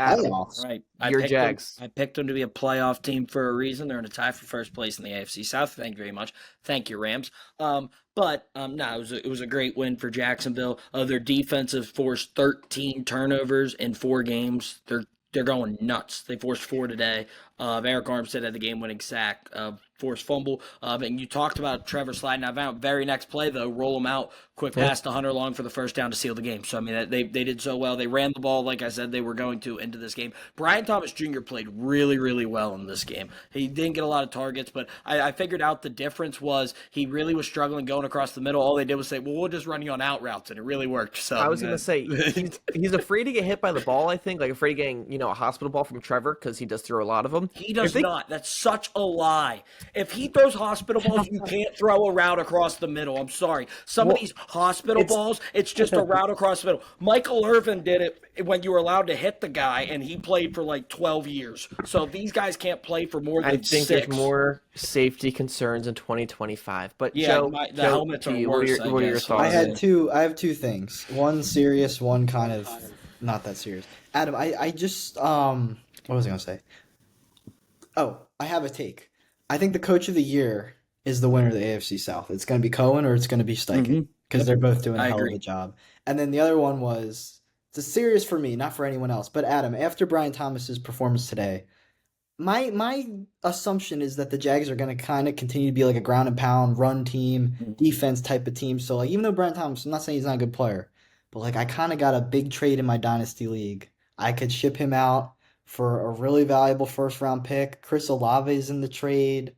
Adam, Playoffs. Right. Your Jags. I picked them to be a playoff team for a reason. They're in a tie for first place in the AFC South. Thank you very much. Thank you, Rams. No, it was a great win for Jacksonville. Their defense has forced 13 turnovers in 4 games. They're going nuts. They forced 4 today. Eric Armstead had the game-winning sack, forced fumble. And you talked about Trevor sliding out of bounds. Very next play, though, roll him out, quick pass to Hunter Long for the first down to seal the game. So, I mean, they did so well. They ran the ball, like I said, they were going to into this game. Brian Thomas Jr. played really, really well in this game. He didn't get a lot of targets, but I figured out the difference was he really was struggling going across the middle. All they did was say, well, we'll just run you on out routes, and it really worked. So I was going to say, he's afraid to get hit by the ball, I think, like afraid of getting, a hospital ball from Trevor because he does throw a lot of them. He does not. That's such a lie. If he throws hospital balls, you can't throw a route across the middle. I'm sorry. Some of these hospital balls, it's just a route across the middle. Michael Irvin did it when you were allowed to hit the guy, and he played for like 12 years. So these guys can't play for more than I think 6. there's more safety concerns in 2025. But Yeah, Joe, the helmets to are you, worse, what are your guess. thoughts? I have two things. One serious, one kind of not that serious. Adam, I just what was I gonna say? Oh, I have a take. I think the coach of the year is the winner of the AFC South. It's going to be Cohen or it's going to be Steichen because they're both doing a hell of a job. And then the other one was it's serious for me, not for anyone else. But Adam, after Brian Thomas's performance today, my assumption is that the Jags are going to kind of continue to be like a ground and pound run team, defense type of team. So like even though Brian Thomas, I'm not saying he's not a good player, but like I kind of got a big trade in my dynasty league. I could ship him out for a really valuable first round pick. Chris Olave is in the trade.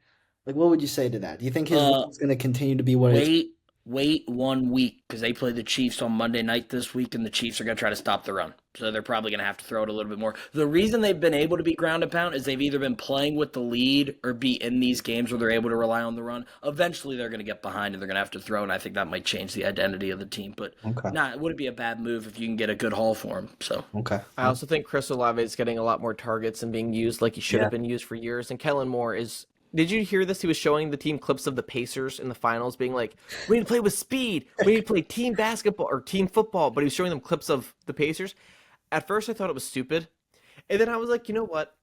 Like, what would you say to that? Do you think his is going to continue to be what it is? Wait 1 week because they play the Chiefs on Monday night this week, and the Chiefs are going to try to stop the run. So they're probably going to have to throw it a little bit more. The reason they've been able to be ground and pound is they've either been playing with the lead or be in these games where they're able to rely on the run. Eventually, they're going to get behind and they're going to have to throw, and I think that might change the identity of the team. But it wouldn't be a bad move if you can get a good haul for him. So I also think Chris Olave is getting a lot more targets and being used like he should have been used for years. And Kellen Moore is. Did you hear this? He was showing the team clips of the Pacers in the finals, being like, "We need to play with speed. We need to play team basketball or team football." But he was showing them clips of the Pacers. At first, I thought it was stupid, and then I was like, you know what?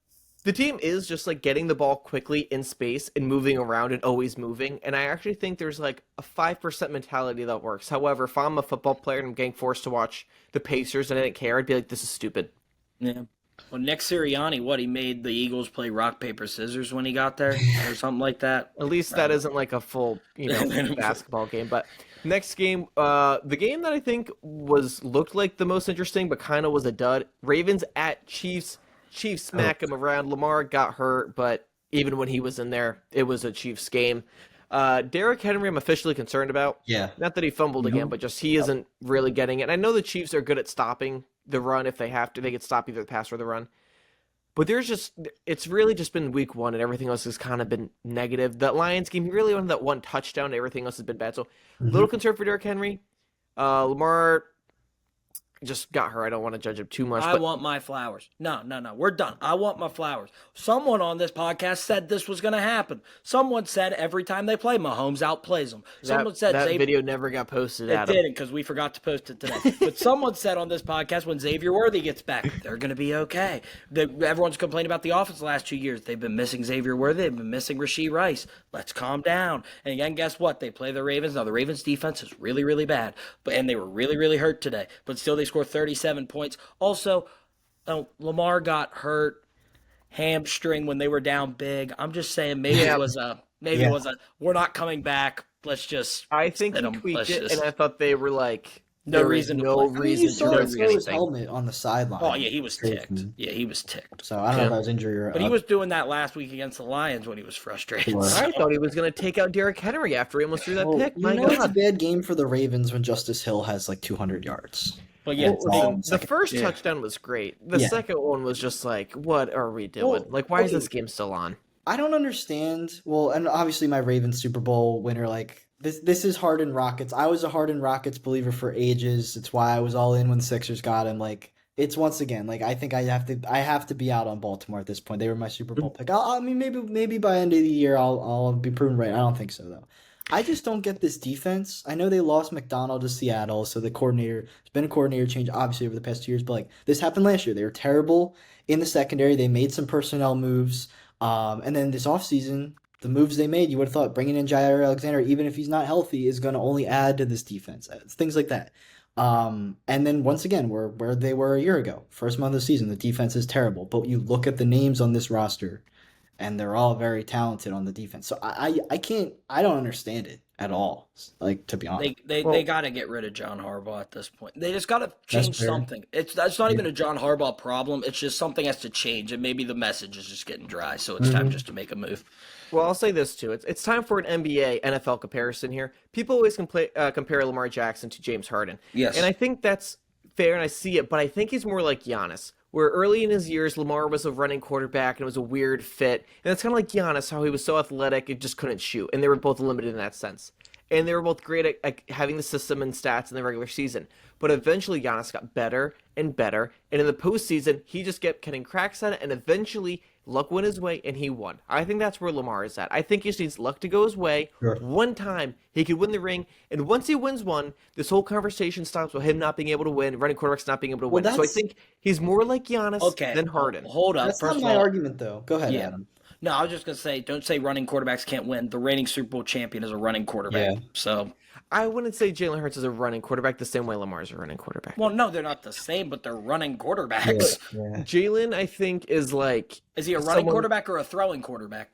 The team is just like getting the ball quickly in space and moving around and always moving. And I actually think there's like a 5% mentality that works. However, if I'm a football player and I'm getting forced to watch the Pacers and I didn't care, I'd be like, this is stupid. Yeah. Well, Nick Sirianni, he made the Eagles play rock, paper, scissors when he got there or something like that? At least that isn't like a full, basketball game. But next game, the game that I think looked like the most interesting but kind of was a dud. Ravens at Chiefs. Chiefs smack him around. Lamar got hurt, but even when he was in there, it was a Chiefs game. Derrick Henry, I'm officially concerned about. Yeah. Not that he fumbled again, but just he isn't really getting it. And I know the Chiefs are good at stopping the run if they have to. They can stop either the pass or the run. But it's really just been week 1 and everything else has kind of been negative. That Lions game, he really wanted that one touchdown and everything else has been bad. So a little concerned for Derrick Henry. Lamar just got her. I don't want to judge him too much, I but want my flowers. No. We're done. I want my flowers. Someone on this podcast said this was going to happen. Someone said every time they play, Mahomes outplays them. Someone said that Xavier. video never got posted. It Adam. didn't because we forgot to post it today. But someone said on this podcast when Xavier Worthy gets back, they're going to be okay. Everyone's complaining about the offense the last 2 years. They've been missing Xavier Worthy. They've been missing Rashee Rice. Let's calm down. And again, guess what? They play the Ravens. Now, the Ravens defense is really, really bad. And they were really, really hurt today. But still, they scored 37 points. Also, Lamar got hurt hamstring when they were down big. I'm just saying maybe it was a we're not coming back. Let's just I think he tweaked it, and I thought they were like no reason to play. I mean, you saw his helmet on the sideline. Oh yeah, he was ticked. Yeah, he was ticked. So I don't know if that was injury or. But he was doing that last week against the Lions when he was frustrated. I thought he was going to take out Derrick Henry after he almost threw that pick. My God, it's a bad game for the Ravens when Justice Hill has like 200 yards. But yeah, the first touchdown was great. The second one was just like, what are we doing? Why is this game still on? I don't understand. Well, and obviously my Ravens Super Bowl winner, this is Harden Rockets. I was a Harden Rockets believer for ages. It's why I was all in when the Sixers got him. It's once again, I think I have to be out on Baltimore at this point. They were my Super Bowl pick. I mean, maybe by end of the year I'll be proven right. I don't think so though. I just don't get this defense. I know they lost McDonald to Seattle, so the coordinator has been a coordinator change obviously over the past 2 years, but this happened last year. They were terrible in the secondary. They made some personnel moves. And then this offseason, the moves they made, you would have thought bringing in Jair Alexander, even if he's not healthy, is going to only add to this defense. Things like that. And then once again, we're where they were a year ago. First month of the season, the defense is terrible. But you look at the names on this roster, and they're all very talented on the defense. So I don't understand it at all. To be honest, they got to get rid of John Harbaugh at this point. They just got to change something. That's not even a John Harbaugh problem. It's just something has to change, and maybe the message is just getting dry. So it's time just to make a move. Well, I'll say this too. It's time for an NBA NFL comparison here. People always compare Lamar Jackson to James Harden. Yes, and I think that's fair, and I see it. But I think he's more like Giannis, where early in his years, Lamar was a running quarterback and it was a weird fit. And it's kind of like Giannis, how he was so athletic and just couldn't shoot. And they were both limited in that sense. And they were both great at having the system and stats in the regular season. But eventually, Giannis got better and better. And in the postseason, he just kept getting cracks at it. And eventually, luck went his way and he won. I think that's where Lamar is at. I think he just needs luck to go his way. Sure. One time, he could win the ring. And once he wins one, this whole conversation stops with him not being able to win, running quarterbacks not being able to win. So I think he's more like Giannis than Harden. Hold up. That's not my argument, though. Go ahead, Adam. No, I was just going to say, don't say running quarterbacks can't win. The reigning Super Bowl champion is a running quarterback. Yeah. So I wouldn't say Jalen Hurts is a running quarterback the same way Lamar's a running quarterback. Well, no, they're not the same, but they're running quarterbacks. Yeah. Jalen, I think, is like... Is he a running quarterback or a throwing quarterback?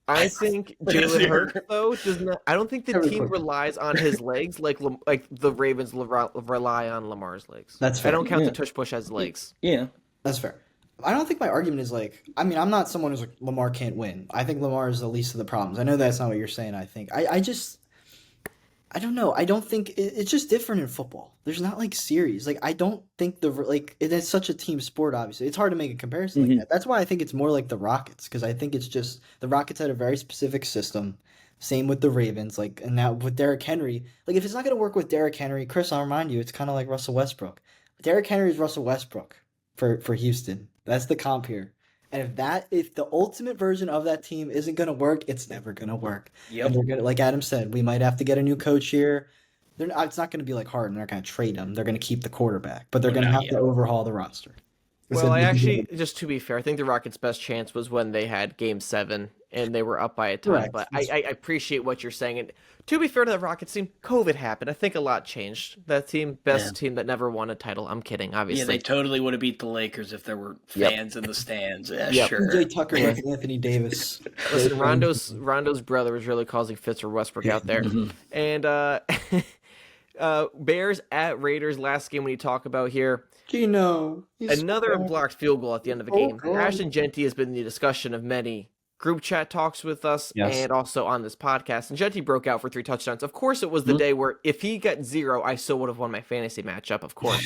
I think Jalen Hurts, though, does not... I don't think the team relies on his legs like the Ravens rely on Lamar's legs. That's fair. I don't count the tush-push as legs. Yeah. That's fair. I don't think my argument is I'm not someone who's like, Lamar can't win. I think Lamar is the least of the problems. I know that's not what you're saying, I think. I don't know. I don't think it's just different in football. There's not series. I don't think it is such a team sport, obviously. It's hard to make a comparison like that. That's why I think it's more like the Rockets, because I think it's just the Rockets had a very specific system. Same with the Ravens, and now with Derrick Henry. If it's not going to work with Derrick Henry, Chris, I'll remind you, it's kind of like Russell Westbrook. Derrick Henry is Russell Westbrook for Houston. That's the comp here. And if the ultimate version of that team isn't going to work, it's never going to work. Yep. And they're gonna, like Adam said, we might have to get a new coach here. It's not going to be like Harden. They're not going to trade him. They're going to keep the quarterback, but they're going to have to overhaul the roster. Well, just to be fair, I think the Rockets' best chance was when they had Game 7 and they were up by a ton. Correct. But I appreciate what you're saying. And to be fair to the Rockets team, COVID happened. I think a lot changed. That team, team that never won a title. I'm kidding, obviously. Yeah, they totally would have beat the Lakers if there were fans in the stands. Yeah, sure. PJ Tucker with Anthony Davis. Listen, Rondo's brother was really causing fits for Westbrook out there. And Bears at Raiders, last game we talk about here. Gino. Another blocked field goal at the end of the game. Ashton Genty has been the discussion of many group chat talks with us and also on this podcast. And Genty broke out for 3 touchdowns. Of course, it was the day where if he got 0, I still would have won my fantasy matchup, of course.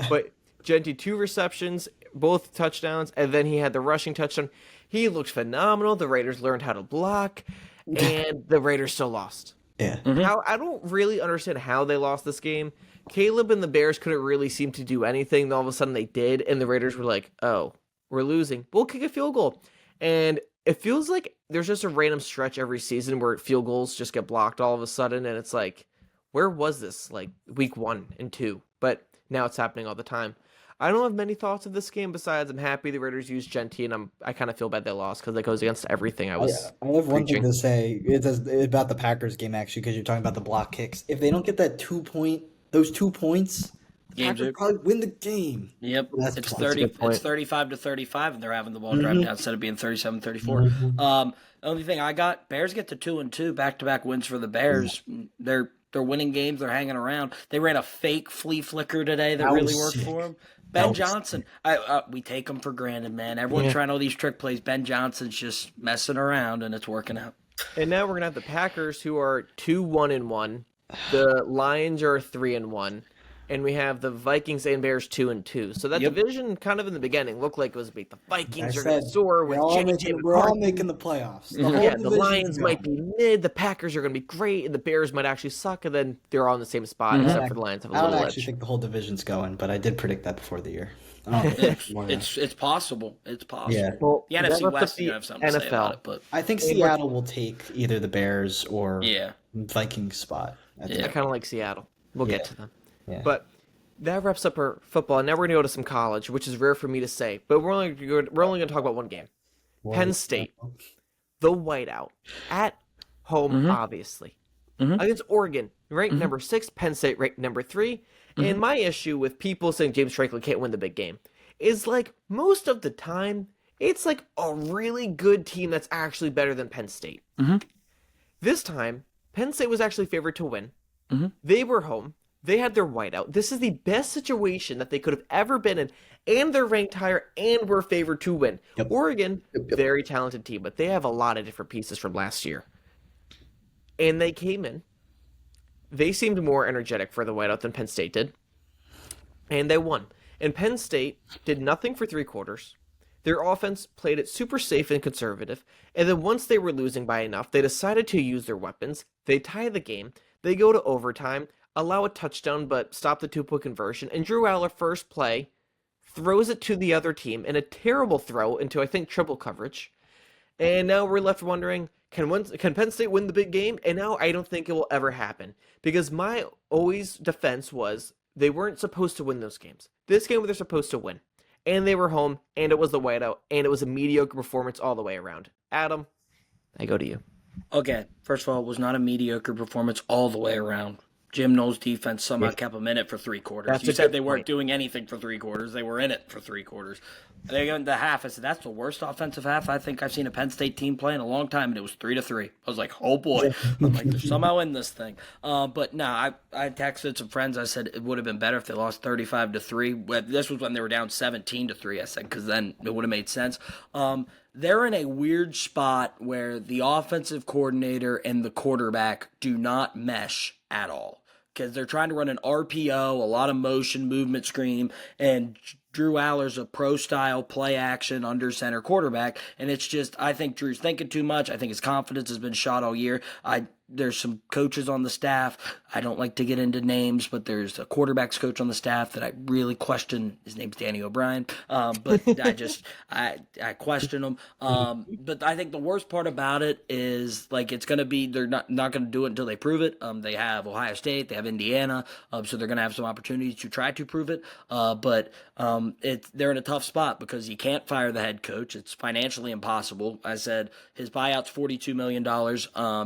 But Genty, 2 receptions, both touchdowns, and then he had the rushing touchdown. He looked phenomenal. The Raiders learned how to block, and the Raiders still lost. Yeah. Hmm. How I don't really understand how they lost this game. Caleb and the Bears couldn't really seem to do anything. Then all of a sudden they did, and the Raiders were like, "Oh, we're losing. We'll kick a field goal." And it feels like there's just a random stretch every season where field goals just get blocked all of a sudden, and it's like, where was this like week 1 and 2? But now it's happening all the time. I don't have many thoughts of this game besides I'm happy the Raiders used Genty, and I kind of feel bad they lost because that goes against everything I I, was I have one thing preaching. to say. About the Packers game actually, because you're talking about the block kicks. If they don't get those 2 points, the Games Packers are. probably win the game. Yep. That's It's That's a 30 good it's point. 35 to 35 and they're having the ball drive Mm-hmm. down instead of being 37-34. Mm-hmm. The only thing I got, Bears get to 2-2, back-to-back wins for the Bears. They're winning games, they're hanging around. They ran a fake flea flicker today that That really was worked for sick. them. That Ben was Johnson, we take him for granted, man. Everyone's Yeah. trying all these trick plays. Ben Johnson's just messing around and it's working out. And now we're gonna have the Packers, who are 2-1-1. The Lions are 3-1, and we have the Vikings and Bears 2-2. So that Yep. division, kind of in the beginning, looked like it was beat. The like I Vikings are gonna said, soar with JJ we're all McCarthy. making the playoffs. The whole Yeah, the division's Lions might going. be mid. The Packers are gonna be great, and the Bears might actually suck. And then they're all in the same spot, Mhm. except for the Lions have a I don't little actually edge. think the whole division's going, but I did predict that before the year. I don't think It's it's more than it's it's possible. It's possible. yeah. Well, The that NFC wraps up West is the gonna have something to say about it, NFL. but I think And we're- Seattle will take either the Bears or yeah. Vikings spot. I think. Yeah. I kind of like Seattle. We'll Yeah. get to them. Yeah. But that wraps up our football. Now we're gonna go to some college, which is rare for me to say. But we're only gonna talk about one game. Penn State, the whiteout at home, Mhm. obviously Mhm. against Oregon, ranked Mhm. number 6. Penn State ranked number 3. And my issue with people saying James Franklin can't win the big game is like most of the time it's like a really good team that's actually better than Penn State. Mhm. This time, Penn State was actually favored to win. Mhm. They were home. They had their whiteout. This is the best situation that they could have ever been in, and they're ranked higher and were favored to win. Yep. Oregon, Yep. very talented team, but they have a lot of different pieces from last year. And they came in. They seemed more energetic for the whiteout than Penn State did, and they won. And Penn State did nothing for 3 quarters. Their offense played it super safe and conservative, and then once they were losing by enough, they decided to use their weapons. They tie the game. They go to overtime, allow a touchdown, but stop the 2-point conversion. And Drew Aller, first play, throws it to the other team in a terrible throw into, I think, triple coverage. And now we're left wondering, can Penn State win the big game? And now I don't think it will ever happen. Because my always defense was they weren't supposed to win those games. This game they're supposed to win. And they were home, and it was the whiteout, and it was a mediocre performance all the way around. Adam, I go to you. Okay, first of all, it was not a mediocre performance all the way around. Jim Knowles' defense somehow kept them in it for 3 quarters. That's You a said good they weren't point. doing anything for 3 quarters. They were in it for 3 quarters. They got into half. I said, that's the worst offensive half I think I've seen a Penn State team play in a long time, and it was 3-3. I was like, oh boy. I'm like, they're somehow in this thing. But no, I texted some friends. I said it would have been better if they lost 35-3. This was when they were down 17-3, I said, because then it would have made sense. They're in a weird spot where the offensive coordinator and the quarterback do not mesh at all because they're trying to run an RPO, a lot of motion, movement scheme, and Drew Aller's a pro-style play action under center quarterback, and it's just I think Drew's thinking too much. I think his confidence has been shot all year. There's some coaches on the staff. I don't like to get into names, but there's a quarterbacks coach on the staff that I really question. His name's Danny O'Brien, but I question him. But I think the worst part about it is like it's going to be they're not going to do it until they prove it. They have Ohio State, they have Indiana, so they're going to have some opportunities to try to prove it. But they're in a tough spot because you can't fire the head coach. It's financially impossible. I said his buyout's $42 million,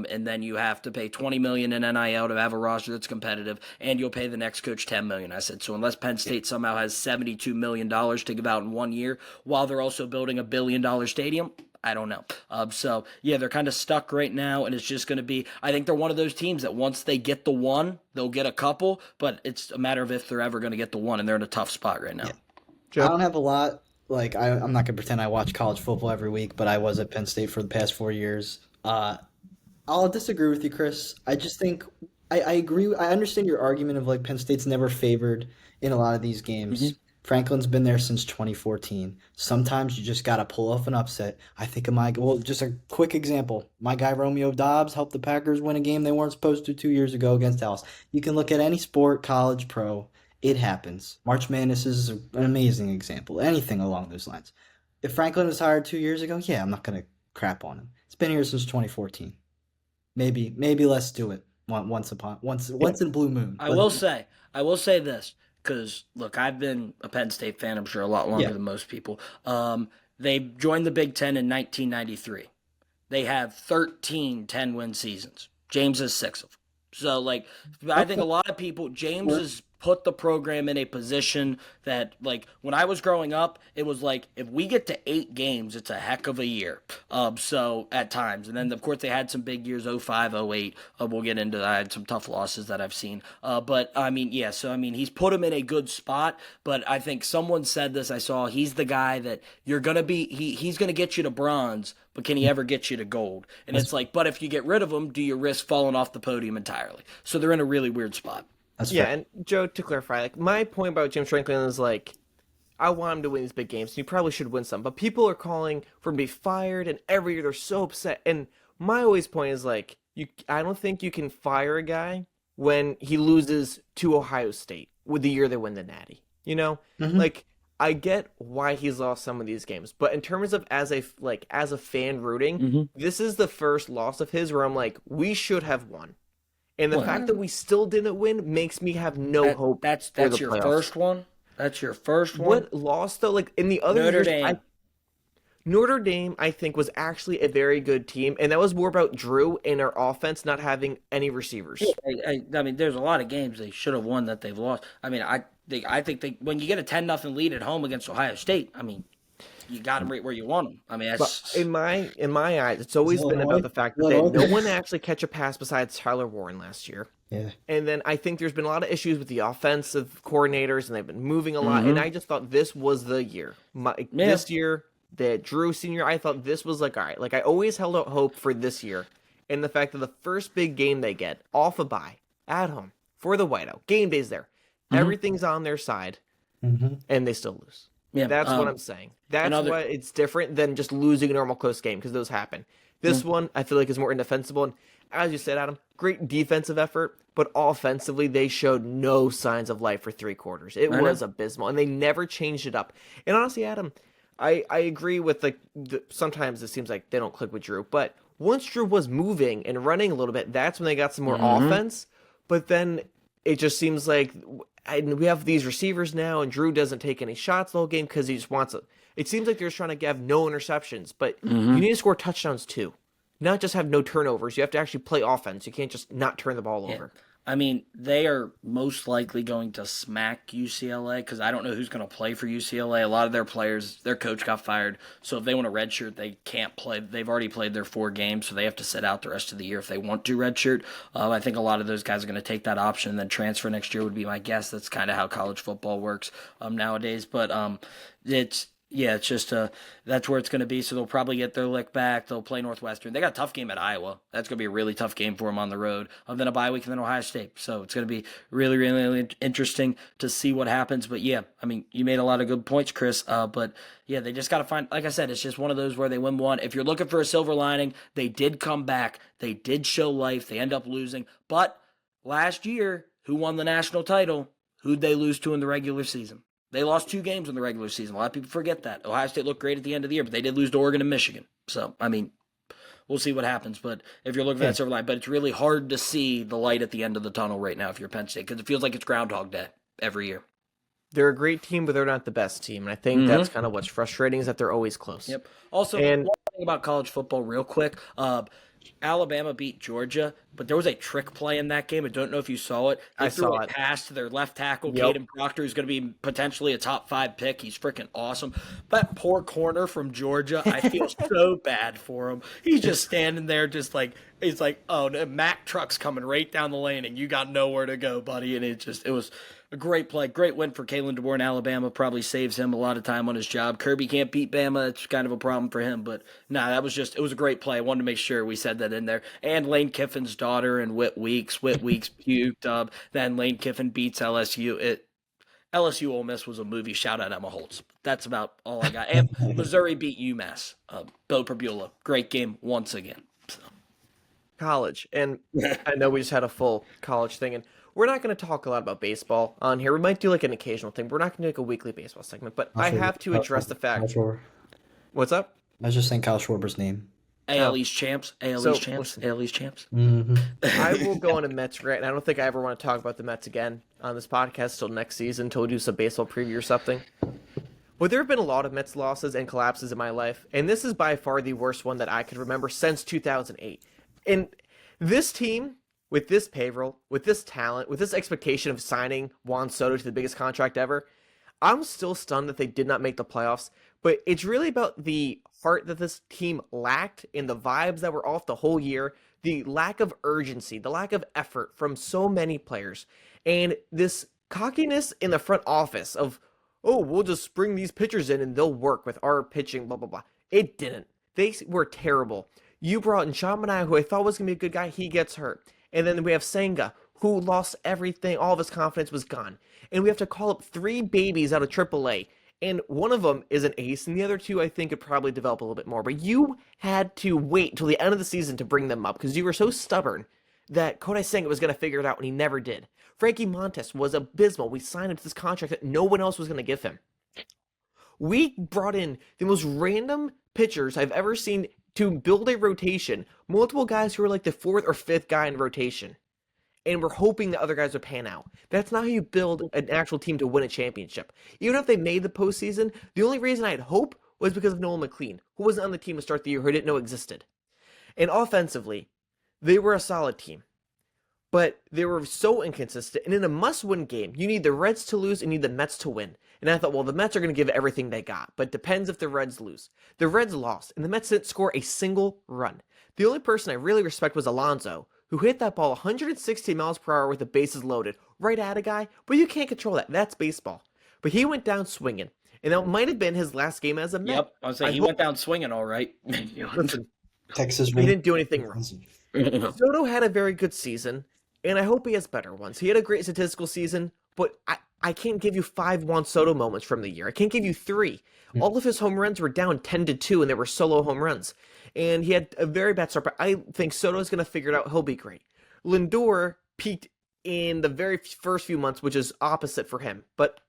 and then you have to pay $20 million in NIL to have a roster that's competitive, and you'll pay the next coach $10 million. I said, so unless Penn State somehow has $72 million to give out in 1 year, while they're also building a $1 billion stadium, I don't know. So yeah, they're kind of stuck right now, and it's just going to be. I think they're one of those teams that once they get the one, they'll get a couple, but it's a matter of if they're ever going to get the one, and they're in a tough spot right now. I don't have a lot. Like I'm not gonna pretend I watch college football every week, but I was at Penn State for the past 4 years. I'll disagree with you, Chris. I just think I agree. I understand your argument of like Penn State's never favored in a lot of these games. Franklin's been there since 2014. Sometimes you just got to pull off an upset. I think of well, just a quick example. My guy Romeo Dobbs helped the Packers win a game they weren't supposed to 2 years ago against Dallas. You can look at any sport, college, pro. It happens. March Madness is an amazing example. Anything along those lines. If Franklin was hired 2 years ago, yeah, I'm not going to crap on him. It's been here since 2014. Maybe let's do it once in a blue moon. I will say, I will say this because look, I've been a Penn State fan. I'm sure a lot longer Yeah. than most people. They joined the Big Ten in 1993. They have 13 10-win seasons. James has 6 of them. So, like, I think a lot of people, James has put the program in a position that, like, when I was growing up, it was like, if we get to 8 games, it's a heck of a year. So, at times. And then, of course, they had some big years, 05, 08. We'll get into that. I had some tough losses that I've seen. But, I mean, yeah, so, I mean, he's put him in a good spot. But I think someone said this, I saw, he's the guy that you're going to be, he's going to get you to bronze, but can he ever get you to gold? And it's like, but if you get rid of him, do you risk falling off the podium entirely? So they're in a really weird spot. That's Yeah, fair. and Joe, to clarify, like my point about James Franklin is like, I want him to win these big games. And he probably should win some, but people are calling for him to be fired, and every year they're so upset. And my always point is like, I don't think you can fire a guy when he loses to Ohio State with the year they win the Natty. You know, Mhm. like I get why he's lost some of these games, but in terms of as a fan rooting, this is the first loss of his where I'm like, we should have won. And the Well, fact that we still didn't win makes me have no hope That's for the your playoffs. first one. That's your first one. What loss though? Like in the other Notre years, Dame. Notre Dame, I think, was actually a very good team, and that was more about Drew and our offense not having any receivers. I mean, there's a lot of games they should have won that they've lost. I mean, I think they when you get a 10-0 lead at home against Ohio State, I mean, you got them right where you want them. I mean, But that's in my eyes, it's always been Illinois? about the fact that they had Illinois? no one to actually catch a pass besides Tyler Warren last year. Yeah. And then I think there's been a lot of issues with the offensive coordinators, and they've been moving a lot. And I just thought this was the year. This year, the Drew senior, I thought this was like, all right. Like I always held out hope for this year. And the fact that the first big game they get off a bye at home for the Whiteout, game day's there. Everything's on their side, Hmm. and they still lose. yeah. That's what I'm saying. That's another- why it's different than just losing a normal close game because those happen. This one, I feel like, is more indefensible. And as you said, Adam, great defensive effort, but offensively, they showed no signs of life for 3 quarters. It know. was abysmal, and they never changed it up. And honestly, Adam, I agree with sometimes it seems like they don't click with Drew, but once Drew was moving and running a little bit, that's when they got some more offense. But then it just seems like and we have these receivers now, and Drew doesn't take any shots the whole game because he just wants it. It seems like they're just trying to have no interceptions, but you need to score touchdowns too, not just have no turnovers. You have to actually play offense. You can't just not turn the ball over. I mean, they are most likely going to smack UCLA because I don't know who's going to play for UCLA. A lot of their players, their coach got fired. So if they want a redshirt, they can't play. They've already played their 4 games, so they have to sit out the rest of the year if they want to redshirt. I think a lot of those guys are going to take that option and then transfer next year would be my guess. That's kind of how college football works nowadays. But it's just that's where it's going to be. So they'll probably get their lick back. They'll play Northwestern. They got a tough game at Iowa. That's going to be a really tough game for them on the road. Then a bye week and then Ohio State. So it's going to be really, really, really interesting to see what happens. But yeah, I mean, you made a lot of good points, Chris. But yeah, they just got to find. Like I said, it's just one of those where they win one. If you're looking for a silver lining, they did come back. They did show life. They end up losing. But last year, who won the national title? Who'd they lose to in the regular season? They lost 2 games in the regular season. A lot of people forget that. Ohio State looked great at the end of the year, but they did lose to Oregon and Michigan. So, I mean, we'll see what happens. But if you're looking for that silver line, but it's really hard to see the light at the end of the tunnel right now if you're Penn State because it feels like it's Groundhog Day every year. They're a great team, but they're not the best team. And I think that's kind of what's frustrating is that they're always close. Yep. Also, And- one thing about college football, real quick. Alabama beat Georgia, but there was a trick play in that game. I don't know if you saw it. They I threw saw a it. pass to their left tackle, Yep. Caden Proctor, who's going to be potentially a top 5 pick. He's freaking awesome. That poor corner from Georgia, I feel so bad for him. He's just standing there, just like he's like, oh, the Mack truck's coming right down the lane, and you got nowhere to go, buddy. And it was a great play, great win for Kalen DeBoer in Alabama. Probably saves him a lot of time on his job. Kirby can't beat Bama. It's kind of a problem for him. But it was a great play. I wanted to make sure we said that in there. And Lane Kiffin's daughter and Whit Weeks puked up. Then Lane Kiffin beats LSU. LSU Ole Miss was a movie. Shout out Emma Holtz. That's about all I got. And Missouri beat UMass. Bo Perbula. Great game once again. So. College. And I know we just had a full college thing, and we're not going to talk a lot about baseball on here. We might do like an occasional thing. We're not going to do like a weekly baseball segment, but I have to address the Kyle fact. Schwarber. What's up? I was just saying Kyle Schwarber's name. AL East champs. AL So, East champs. listen. AL East champs. Mm-hmm. I will go on a Mets rant, and I don't think I ever want to talk about the Mets again on this podcast till next season, until we do some baseball preview or something. Well, there have been a lot of Mets losses and collapses in my life, and this is by far the worst one that I could remember since 2008. And this team, with this payroll, with this talent, with this expectation of signing Juan Soto to the biggest contract ever, I'm still stunned that they did not make the playoffs. But it's really about the heart that this team lacked and the vibes that were off the whole year, the lack of urgency, the lack of effort from so many players, and this cockiness in the front office of, oh, we'll just bring these pitchers in and they'll work with our pitching, blah, blah, blah. It didn't. They were terrible. You brought in Sean Manaea, who I thought was going to be a good guy. He gets hurt. And then we have Senga, who lost everything. All of his confidence was gone. And we have to call up 3 babies out of AAA. And one of them is an ace, and the other 2 I think could probably develop a little bit more. But you had to wait until the end of the season to bring them up because you were so stubborn that Kodai Senga was going to figure it out, and he never did. Frankie Montes was abysmal. We signed him to this contract that no one else was going to give him. We brought in the most random pitchers I've ever seen to build a rotation. Multiple guys who were like the 4th or 5th guy in rotation. And we're hoping the other guys would pan out. That's not how you build an actual team to win a championship. Even if they made the postseason, the only reason I had hope was because of Nolan McLean, who wasn't on the team to start the year, who I didn't know existed. And offensively, they were a solid team. But they were so inconsistent. And in a must-win game, you need the Reds to lose and you need the Mets to win. And I thought, well, the Mets are going to give everything they got. But it depends if the Reds lose. The Reds lost, and the Mets didn't score a single run. The only person I really respect was Alonso, who hit that ball 160 miles per hour with the bases loaded, right at a guy, but you can't control that. That's baseball. But he went down swinging, and that might have been his last game as a Met. Yep, I was saying he went down swinging all right. Listen, Texas. he didn't do anything wrong. Soto had a very good season, and I hope he has better ones. He had a great statistical season, but I can't give you 5 Juan Soto moments from the year. I can't give you 3. All of his home runs were down 10-2, and they were solo home runs. And he had a very bad start, but I think Soto's going to figure it out. He'll be great. Lindor peaked in the very first few months, which is opposite for him. But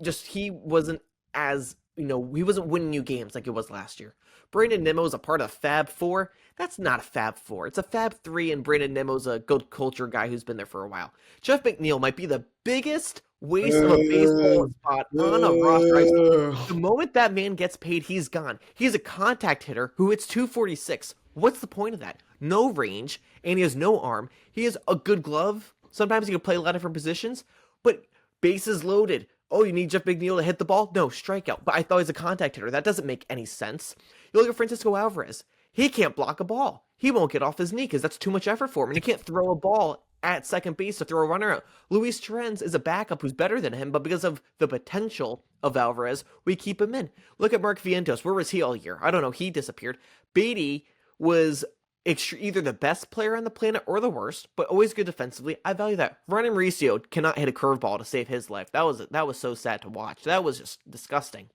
just he wasn't as, he wasn't winning you games like it was last year. Brandon Nimmo is a part of Fab 4. That's not a Fab 4. It's a Fab 3, and Brandon Nimmo's a good culture guy who's been there for a while. Jeff McNeil might be the biggest waste of a baseball spot on a roster. The moment that man gets paid, he's gone. He's a contact hitter who hits 246. What's the point of that? No range, and he has no arm. He has a good glove. Sometimes he can play a lot of different positions, but bases loaded. Oh, you need Jeff McNeil to hit the ball? No, strikeout. But I thought he was a contact hitter. That doesn't make any sense. You look at Francisco Alvarez. He can't block a ball. He won't get off his knee because that's too much effort for him. And he can't throw a ball at second base to throw a runner out. Luis Torrens is a backup who's better than him, but because of the potential of Alvarez, we keep him in. Look at Mark Vientos. Where was he all year? I don't know. He disappeared. Beatty was either the best player on the planet or the worst, but always good defensively. I value that. Ryan Mauricio cannot hit a curveball to save his life. That was so sad to watch. That was just disgusting.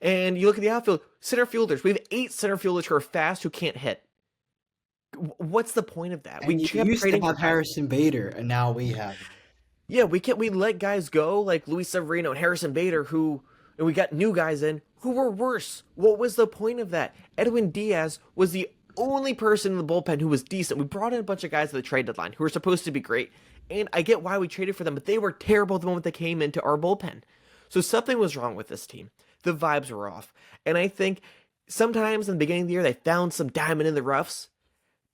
And you look at the outfield, center fielders. We have 8 center fielders who are fast who can't hit. What's the point of that? We used to have Harrison Bader, and now we have. Yeah, we let guys go like Luis Severino and Harrison Bader, and we got new guys in who were worse. What was the point of that? Edwin Diaz was the only person in the bullpen who was decent. We brought in a bunch of guys at the trade deadline who were supposed to be great, and I get why we traded for them, but they were terrible the moment they came into our bullpen. So something was wrong with this team. The vibes were off, and I think sometimes in the beginning of the year they found some diamond in the roughs,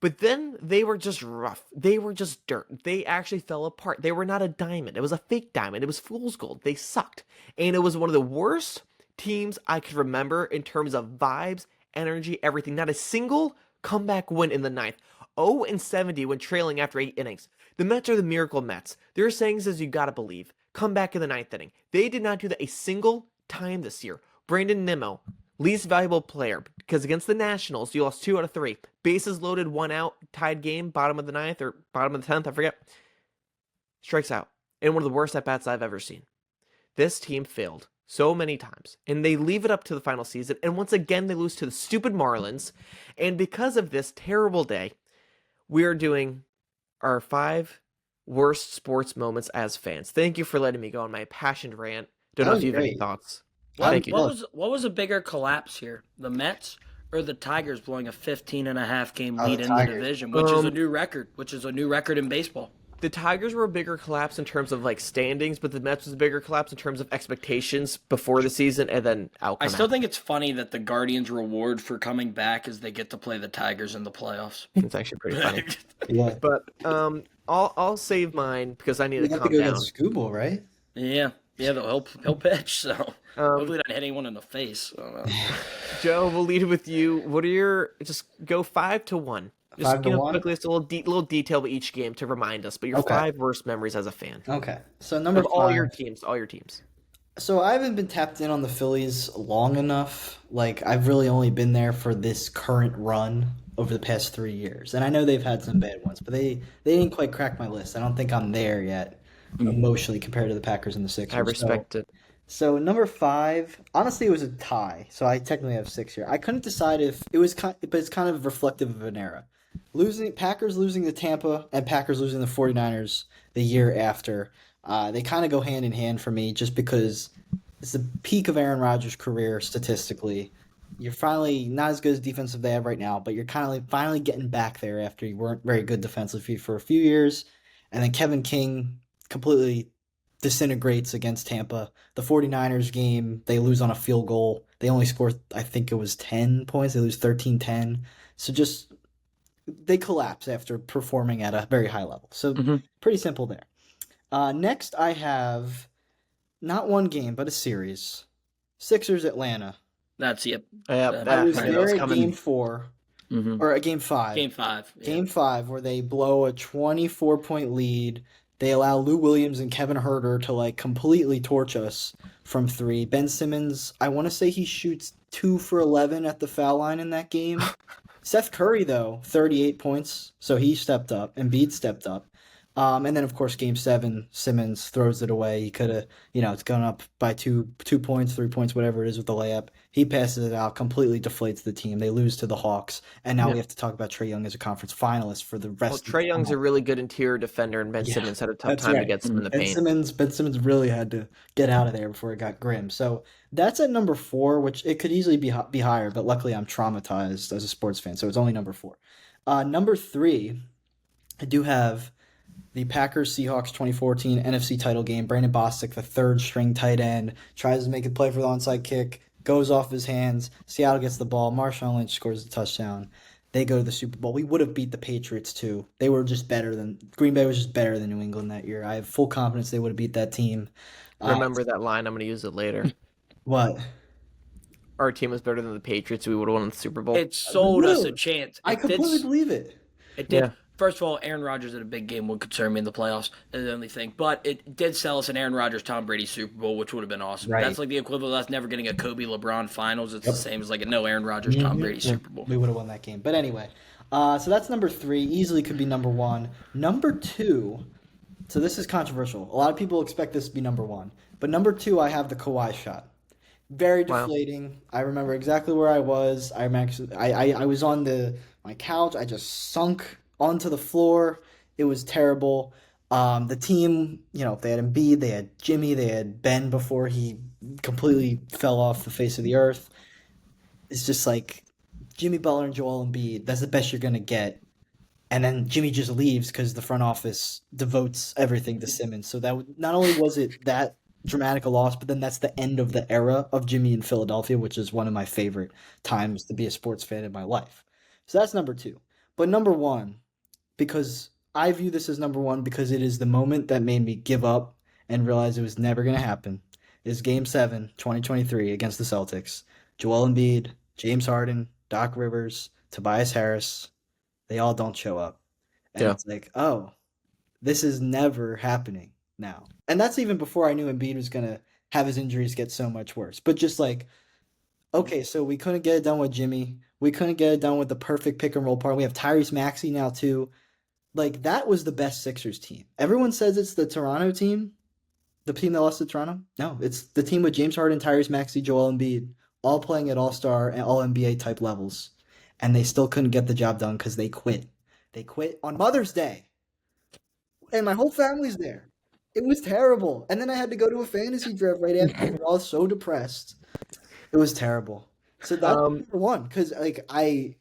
but then they were just rough. They were just dirt. They actually fell apart. They were not a diamond. It was a fake diamond. It was fool's gold. They sucked, and it was one of the worst teams I could remember in terms of vibes, energy, everything. Not a single comeback win in the ninth. 0-70 when trailing after 8 innings. The Mets are the miracle Mets. Their saying says you gotta believe. Come back in the ninth inning. They did not do that a single time this year. Brandon Nimmo, least valuable player, because against the Nationals, you lost 2 out of 3. Bases loaded, 1 out, tied game, bottom of the ninth or bottom of the 10th, I forget. Strikes out. And one of the worst at-bats I've ever seen. this team failed so many times, and they leave it up to the final season, and once again they lose to the stupid Marlins. And because of this terrible day, we are doing our 5 worst sports moments as fans. Thank you for letting me go on my passionate rant. Don't That know was if you have any great. thoughts. I'm Thank you. What was a bigger collapse here? The Mets or the Tigers blowing a 15.5 game the lead in the Tigers. division, which is a Um, new record, in baseball. the Tigers were a bigger collapse in terms of like standings, but the Mets was a bigger collapse in terms of expectations before the season and then I outcome. still think it's funny that the Guardians' reward for coming back is they get to play the Tigers in the playoffs. It's actually pretty funny. Yeah. But I'll save mine because I need We to have to calm go down. against Scooble, right? Yeah, he'll pitch. So Um, hopefully, not hit anyone in the face. I don't know. Joe, we'll lead with you. What are your just go 5 to 1? Just 5 to 1? quickly, it's a little detail of each game to remind us. But your Okay. 5 worst memories as a fan Okay. So number of all your 5. teams, all your teams. So I haven't been tapped in on the Phillies long enough. Like I've really only been there for this current run over the past 3 years, and I know they've had some bad ones, but they didn't quite crack my list. I don't think I'm there yet emotionally compared to the Packers and the Sixers. I respect it. So number 5, honestly, it was a tie. So I technically have 6 here. I couldn't decide if it was, but it's kind of reflective of an era. Packers losing to Tampa and Packers losing the 49ers the year after. They kind of go hand in hand for me, just because it's the peak of Aaron Rodgers' career statistically. You're finally not as good as defensive they have right now, but you're kind of like finally getting back there after you weren't very good defensively for a few years. And then Kevin King completely disintegrates against Tampa. The 49ers game, they lose on a field goal. They only score, I think it was 10 points. They lose 13-10. So just, they collapse after performing at a very high level. So pretty simple there. Next, I have not one game, but a series. Sixers Atlanta. That's Yep, I was I know there it's at coming. game 4, or at game 5. Game 5. Yeah. Game 5, where they blow a 24-point lead. They allow Lou Williams and Kevin Herter to like completely torch us from 3. Ben Simmons, I want to say he shoots 2 for 11 at the foul line in that game. Seth Curry, though, 38 points, so he stepped up. Embiid stepped up. And then, of course, Game 7, Simmons throws it away. He could have, it's gone up by 2 points, 3 points, whatever it is with the layup. He passes it out, completely deflates the team. They lose to the Hawks. And now we have to talk about Trae Young as a conference finalist for the rest Well, of the Trae Young's time. a really good interior defender, and Ben Simmons had a tough That's time to right. get some in the paint. Ben Simmons really had to get out of there before it got grim. So that's at number 4, which it could easily be higher, but luckily I'm traumatized as a sports fan, so it's only number 4. Number 3, I do have the Packers-Seahawks 2014 NFC title game. Brandon Bostic, the third-string tight end, tries to make a play for the onside kick, goes off his hands. Seattle gets the ball. Marshawn Lynch scores a touchdown. They go to the Super Bowl. We would have beat the Patriots, too. They were just better than – Green Bay was just better than New England that year. I have full confidence they would have beat that team. Remember that line. I'm going to use it later. What? Our team was better than the Patriots. We would have won the Super Bowl. It sold us a Really? chance. I completely believe it. It did. Yeah. First of all, Aaron Rodgers at a big game would concern me in the playoffs. That's the only thing. But it did sell us an Aaron Rodgers, Tom Brady Super Bowl, which would have been awesome. Right. That's like the equivalent of us never getting a Kobe LeBron finals. It's the same as like a no Aaron Rodgers, Tom Brady Super Bowl. We would have won that game. But anyway, so that's number 3. Easily could be number 1. Number 2, so this is controversial. A lot of people expect this to be number 1. But number 2, I have the Kawhi shot. Very deflating. I remember exactly where I was. I was on my couch. I just sunk onto the floor. It was terrible. The team, they had Embiid, they had Jimmy, they had Ben before he completely fell off the face of the earth. It's just like Jimmy Butler and Joel Embiid. That's the best you're gonna get. And then Jimmy just leaves because the front office devotes everything to Simmons. So that not only was it that dramatic a loss, but then that's the end of the era of Jimmy in Philadelphia, which is one of my favorite times to be a sports fan in my life. So that's number 2. But number 1, because I view this as number 1 because it is the moment that made me give up and realize it was never going to happen, is Game 7, 2023 against the Celtics. Joel Embiid, James Harden, Doc Rivers, Tobias Harris, they all don't show up. And it's like, oh, this is never happening now. And that's even before I knew Embiid was going to have his injuries get so much worse. But just like, okay, so we couldn't get it done with Jimmy. We couldn't get it done with the perfect pick and roll part. We have Tyrese Maxey now too. Like, that was the best Sixers team. Everyone says it's the Toronto team. The team that lost to Toronto? No, it's the team with James Harden, Tyrese Maxey, Joel Embiid, all playing at All-Star and All NBA type levels, and they still couldn't get the job done because they quit. They quit on Mother's Day, and my whole family's there. It was terrible, and then I had to go to a fantasy draft right after. We were all so depressed. It was terrible. So that's Um, number one because the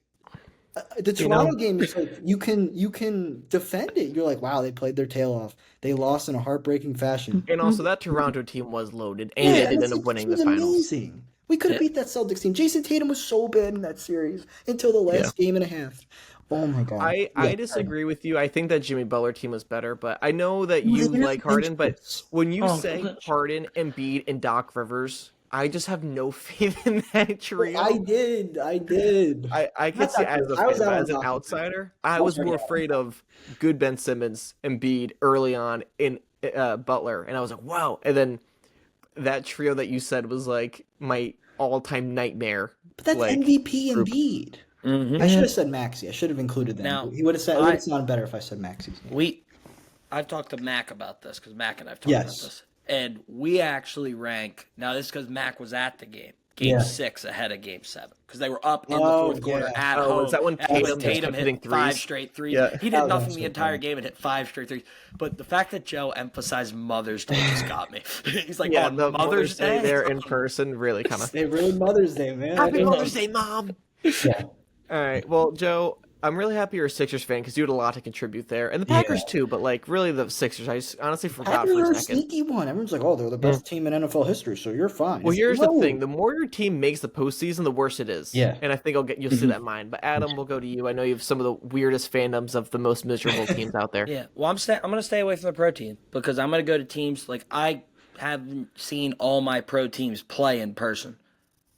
you know, Toronto game is like you can defend it. You're like, wow, they played their tail off. They lost in a heartbreaking fashion. and also that Toronto team was loaded, and they Yeah, did this, end up this winning the was finals. amazing. We could have Yeah. beat that Celtics team. Jason Tatum was so bad in that series until the Yeah. last game and a half. Oh my god. I Yeah. disagree with you. I think that Jimmy Butler team was better, but I know that He was you in like Harden, but inches. when you Oh, say gosh. Harden, Embiid, and Doc Rivers, I just have no faith in that trio. I did. I did. I could Not see that as good. a I was fan, out but on as an Doc. outsider, I I was was already more out on afraid of good Ben Simmons, Embiid early on in Butler, and I was like, wow. And then that trio that you said was like my all-time nightmare, But that's like MVP group. Embiid. Mhm. I should have said Maxi. I should have included them. Now, He would have said it would I have sounded better if I said Maxi's name. I've talked to Mac about this because Mac and I've talked about Yes. this, and we actually rank now. This because Mac was at the game. Game Yeah. 6 ahead of Game 7 because they were up in the Oh, fourth quarter yeah. at Oh, home. was that when and Tatum when just Tatum kept hitting hit 5 threes? straight threes. Yeah. He That did was nothing actually the entire fun. game and hit 5 straight threes. But the fact that Joe emphasized Mother's Day just got me. He's like, Yeah, on the Mother's Day? there in person really kind of. They ruined Mother's Day, man. Happy Mother's Day, Mom. Yeah. All right, well, Joe, I'm really happy you're a Sixers fan because you had a lot to contribute there, and the Packers Yeah. too. But like, really, the Sixers, I just honestly forgot Packers for are a a second. sneaky one. Everyone's like, oh, they're the best team in NFL history, so you're fine. Well, It's here's the no. thing: the more your team makes the postseason, the worse it is. Yeah. And I think you'll see that in mine. But Adam, we'll go to you. I know you have some of the weirdest fandoms of the most miserable teams out there. Yeah, well, I'm going to stay away from the pro team because I'm going to go to teams like I haven't seen all my pro teams play in person.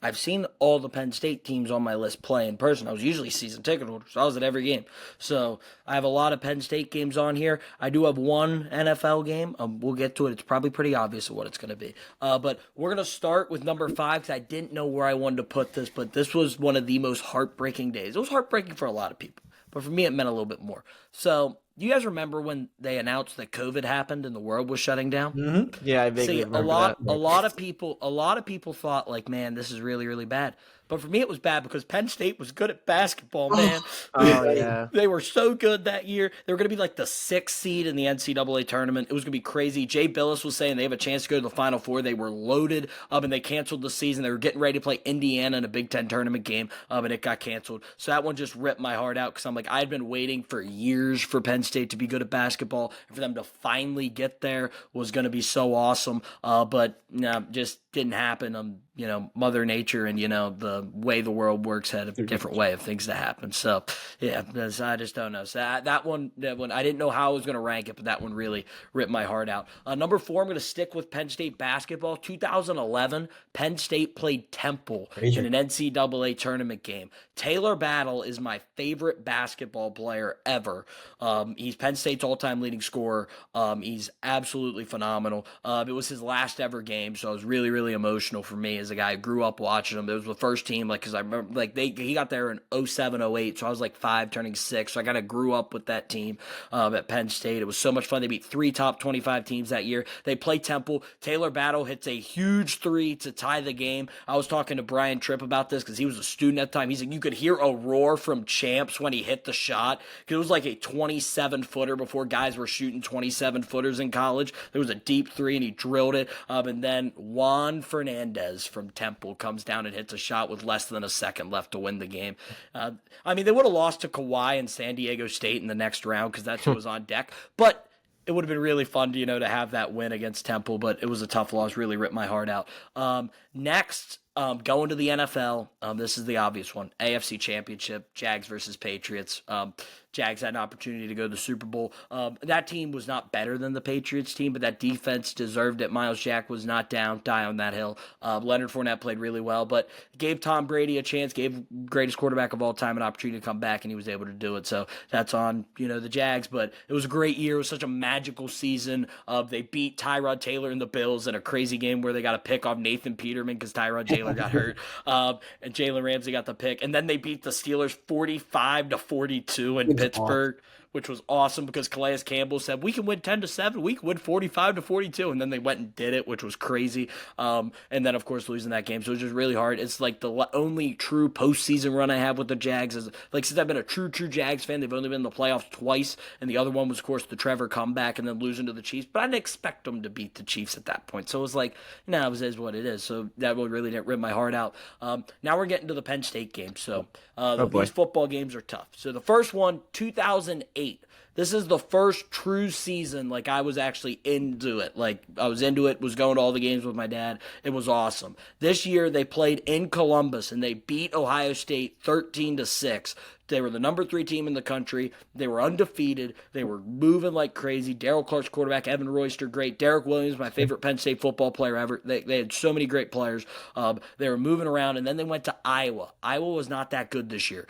I've seen all the Penn State teams on my list play in person. I was usually season ticket holder, so I was at every game. So I have a lot of Penn State games on here. I do have one NFL game. We'll get to it. It's probably pretty obvious what it's going to be. But we're going to start with number 5 because I didn't know where I wanted to put this, but this was one of the most heartbreaking days. It was heartbreaking for a lot of people, but for me it meant a little bit more. So do you guys remember when they announced that COVID happened and the world was shutting down? Mm-hmm. Yeah, I vaguely See, remember a lot of people thought like, man, this is really, really bad. But for me, it was bad because Penn State was good at basketball, man. Oh, yeah. They were so good that year. They were going to be like the 6th seed in the NCAA tournament. It was going to be crazy. Jay Billis was saying they have a chance to go to the Final Four. They were loaded up and they canceled the season. They were getting ready to play Indiana in a Big Ten tournament game, and it got canceled. So that one just ripped my heart out because I'm like, I had been waiting for years for Penn State to be good at basketball, and for them to finally get there was going to be so awesome. But no, just didn't happen. Mother Nature and, the way the world works had a different way of things to happen. So, yeah, I just don't know. So that one, I didn't know how I was going to rank it, but that one really ripped my heart out. Number 4, I'm going to stick with Penn State basketball. 2011, Penn State played Temple in an NCAA tournament game. Taylor Battle is my favorite basketball player ever. He's Penn State's all-time leading scorer. He's absolutely phenomenal. It was his last ever game, so it was really, really emotional for me as a guy who grew up watching him. It was the first team, because I remember, he got there in 07, 08, so I was 5, turning 6, so I kind of grew up with that team at Penn State. It was so much fun. They beat 3 top 25 teams that year. They play Temple. Taylor Battle hits a huge 3 to tie the game. I was talking to Brian Tripp about this because he was a student at the time. He's like, you could hear a roar from champs when he hit the shot, because it was like a 27-footer before guys were shooting 27-footers in college. There was a deep 3 and he drilled it. And then Juan Fernandez from Temple comes down and hits a shot with less than a second left to win the game. They would have lost to Kawhi and San Diego State in the next round because that's who was on deck. But it would have been really fun to have that win against Temple, but it was a tough loss, really ripped my heart out. Next, going to the NFL, this is the obvious one. AFC Championship, Jags versus Patriots. Jags had an opportunity to go to the Super Bowl. That team was not better than the Patriots team, but that defense deserved it. Miles Jack was not down, die on that hill. Leonard Fournette played really well, but gave Tom Brady a chance, gave greatest quarterback of all time an opportunity to come back, and he was able to do it. So that's on, the Jags, but it was a great year. It was such a magical season. They beat Tyrod Taylor and the Bills in a crazy game where they got a pick off Nathan Peterman because Tyrod Taylor got hurt, and Jalen Ramsey got the pick. And then they beat the Steelers 45-42 in Pittsburgh. which was awesome because Calais Campbell said we can win 10-7, we can win 45-42, and then they went and did it, which was crazy. And then of course losing that game, so it was just really hard. It's like the only true postseason run I have with the Jags is like since I've been a true Jags fan, they've only been in the playoffs twice, and the other one was of course the Trevor comeback and then losing to the Chiefs. But I didn't expect them to beat the Chiefs at that point, so it was like, no, it is what it is. So that really didn't rip my heart out. Now we're getting to the Penn State game, so these football games are tough. So the first one, 2008. This is the first true season like I was actually into it. Like I was into it, was going to all the games with my dad. It was awesome. This year they played in Columbus and they beat Ohio State 13-6. They were the number 3 team in the country. They were undefeated. They were moving like crazy. Darryl Clark's quarterback, Evan Royster, great. Derek Williams, my favorite Penn State football player ever. They had so many great players. They were moving around, and then they went to Iowa. Iowa was not that good this year.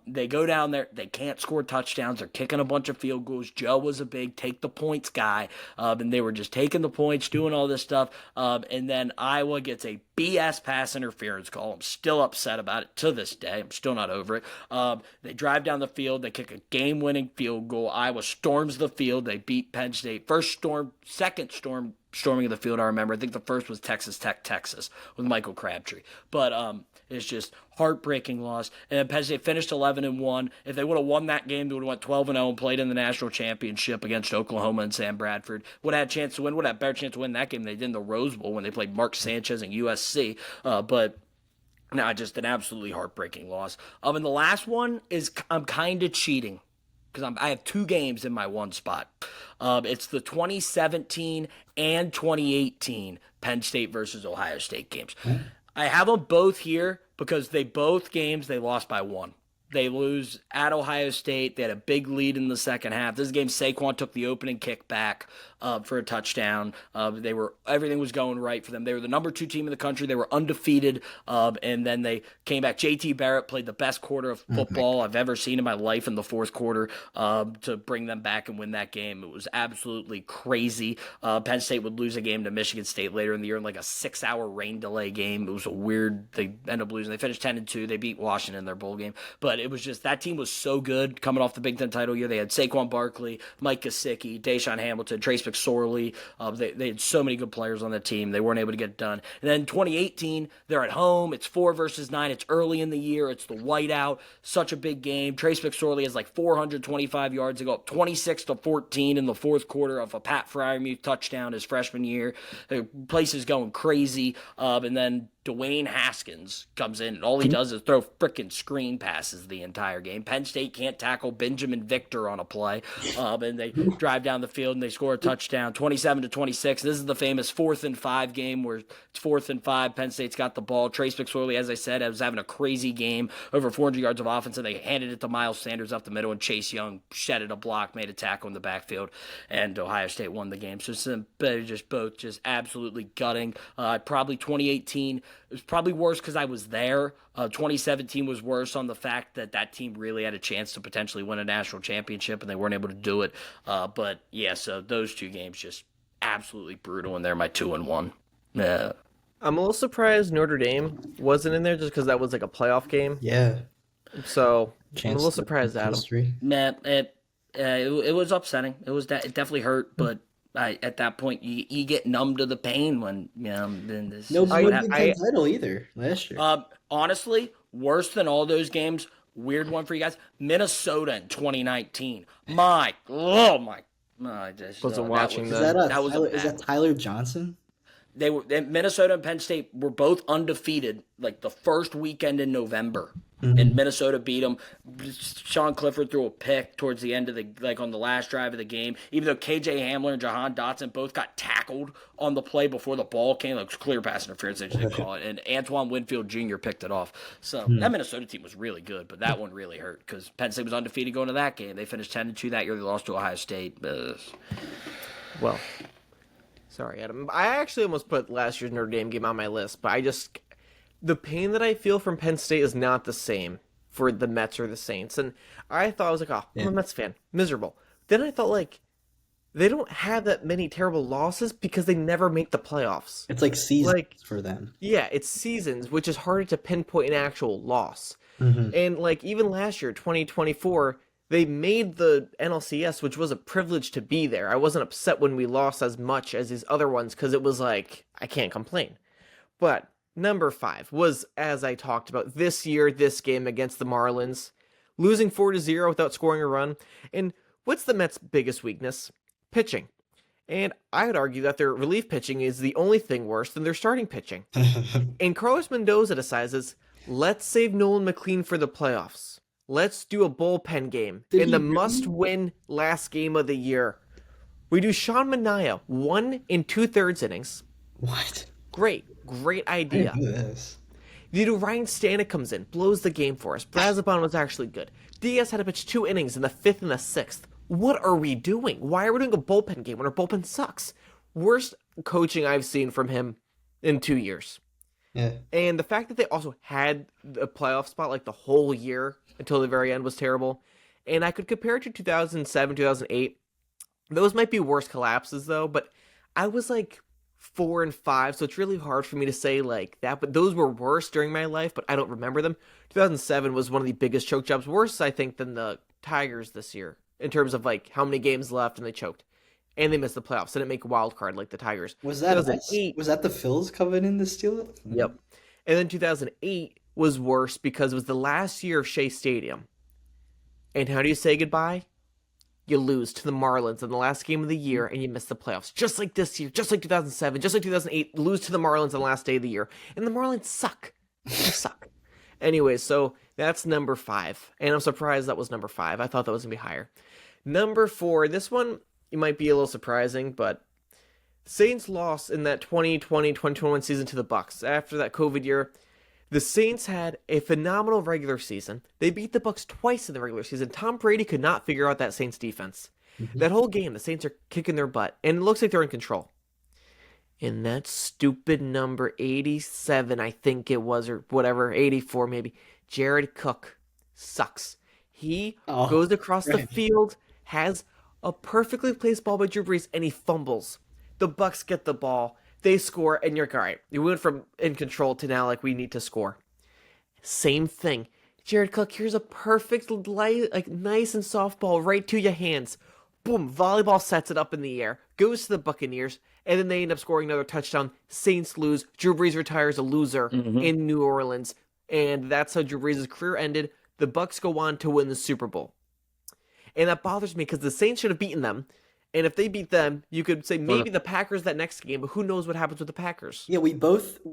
They go down there. They can't score touchdowns. They're kicking a bunch of field goals. Joe was a big take-the-points guy, and they were just taking the points, doing all this stuff. And then Iowa gets a BS pass interference call. I'm still upset about it to this day. I'm still not over it. They drive down the field. They kick a game-winning field goal. Iowa storms the field. They beat Penn State. Second storming of the field, I remember. I think the first was Texas Tech, Texas, with Michael Crabtree. But it's just heartbreaking loss. And then Penn State finished 11-1. If they would have won that game, they would have went 12-0 and played in the national championship against Oklahoma and Sam Bradford. Would have had a chance to win. Would have had a better chance to win that game than they did in the Rose Bowl when they played Mark Sanchez and USC. But no, just an absolutely heartbreaking loss. And the last one is I'm kind of cheating because I have 2 games in my one spot. It's the 2017 and 2018 Penn State versus Ohio State games. I have them both here because both games they lost by 1. They lose at Ohio State. They had a big lead in the second half. This game, Saquon took the opening kick back for a touchdown. Everything was going right for them. They were the number 2 team in the country. They were undefeated, and then they came back. JT Barrett played the best quarter of football I've ever seen in my life in the fourth quarter to bring them back and win that game. It was absolutely crazy. Penn State would lose a game to Michigan State later in the year in like a 6-hour rain delay game. It was they ended up losing. They finished 10-2. They beat Washington in their bowl game, but it was just that team was so good coming off the Big Ten title year. They had Saquon Barkley, Mike Gesicki, Deshaun Hamilton, Trace McSorley. They had so many good players on the team. They weren't able to get it done. And then 2018, they're at home. It's 4 versus 9. It's early in the year. It's the whiteout. Such a big game. Trace McSorley has like 425 yards. They go up 26-14 in the fourth quarter of a Pat Fryermuth touchdown his freshman year. The place is going crazy. And then Dwayne Haskins comes in, and all he does is throw frickin' screen passes the entire game. Penn State can't tackle Benjamin Victor on a play, and they drive down the field and they score a touchdown, 27-26. This is the famous 4th and 5 game where it's 4th and 5. Penn State's got the ball. Trace McSorley, as I said, was having a crazy game, over 400 yards of offense, and they handed it to Miles Sanders up the middle, and Chase Young shedded a block, made a tackle in the backfield, and Ohio State won the game. So both just absolutely gutting. Probably 2018. It was probably worse because I was there. 2017 was worse on the fact that team really had a chance to potentially win a national championship, and they weren't able to do it. But, yeah, so those 2 games just absolutely brutal, and they're my 2-1. I'm a little surprised Notre Dame wasn't in there just because that was like a playoff game. Yeah. So I'm a little to surprised, Adam. history. Man, it was upsetting. It definitely hurt, but at that point, you get numb to the pain when then this. No this is what Big Ten title either last year. honestly, worse than all those games. Weird one for you guys. Minnesota in 2019. Oh my! I just Wasn't watching is that, that was Tyler, is that Tyler Johnson? Minnesota and Penn State were both undefeated like the first weekend in November, and Minnesota beat them. Sean Clifford threw a pick towards the end of on the last drive of the game. Even though KJ Hamler and Jahan Dotson both got tackled on the play before the ball came, like clear pass interference, they just didn't call it. And Antoine Winfield Jr. picked it off. So that Minnesota team was really good, but that one really hurt because Penn State was undefeated going to that game. They finished 10-2 that year. They lost to Ohio State. Well, sorry, Adam. I actually almost put last year's Notre Dame game on my list, but the pain that I feel from Penn State is not the same for the Mets or the Saints. And I thought, I was like, oh, I'm a Mets fan. Miserable. Then I thought, like, they don't have that many terrible losses because they never make the playoffs. It's like seasons Like, for them. Yeah, it's seasons, which is harder to pinpoint an actual loss. And, like, even last year, 2024, they made the NLCS, which was a privilege to be there. I wasn't upset when we lost as much as these other ones because it was like, I can't complain. But number 5 was, as I talked about, this year, this game against the Marlins, losing 4-0 without scoring a run. And what's the Mets' biggest weakness? Pitching. And I would argue that their relief pitching is the only thing worse than their starting pitching. And Carlos Mendoza decides, let's save Nolan McLean for the playoffs. Let's do a bullpen game Did in the he really? must-win last game of the year. We do Sean Manaea, 1 2/3 innings. What? Great I idea. didn't do this. You do Ryan Stanek comes in, blows the game for us. Brazoban was actually good. Diaz had to pitch 2 innings in the 5th and the 6th. What are we doing? Why are we doing a bullpen game when our bullpen sucks? Worst coaching I've seen from him in 2 years. Yeah. And the fact that they also had a playoff spot like the whole year until the very end was terrible. And I could compare it to 2007, 2008. Those might be worse collapses though, but I was like 4 and 5, so it's really hard for me to say like that. But those were worse during my life, but I don't remember them. 2007 was one of the biggest choke jobs, worse I think than the Tigers this year in terms of like how many games left and they choked. And they missed the playoffs. They didn't make a wild card like the Tigers. Was that 2008. was that the Phils coming in to steal it? Yep. And then 2008 was worse because it was the last year of Shea Stadium. And how do you say goodbye? You lose to the Marlins in the last game of the year and you miss the playoffs. Just like this year, just like 2007, just like 2008, lose to the Marlins on the last day of the year. And the Marlins suck. They suck. Anyway, so that's number 5. And I'm surprised that was number 5. I thought that was going to be higher. Number 4, this one it might be a little surprising, but Saints lost in that 2020-2021 season to the Bucks. After that COVID year, the Saints had a phenomenal regular season. They beat the Bucks twice in the regular season. Tom Brady could not figure out that Saints defense. That whole game, the Saints are kicking their butt, and it looks like they're in control. And that stupid number 87, I think it was, or whatever, 84 maybe, Jared Cook sucks. He goes across the field, has a perfectly placed ball by Drew Brees, and he fumbles. The Bucks get the ball, they score, and you're like, all right, you went from in control to now like we need to score. Same thing. Jared Cook, here's a perfect, light, like nice and soft ball right to your hands. Boom, volleyball sets it up in the air, goes to the Buccaneers, and then they end up scoring another touchdown. Saints lose. Drew Brees retires a loser in New Orleans, and that's how Drew Brees' career ended. The Bucks go on to win the Super Bowl. And that bothers me because the Saints should have beaten them. And if they beat them, you could say maybe the Packers that next game, but who knows what happens with the Packers. Yeah,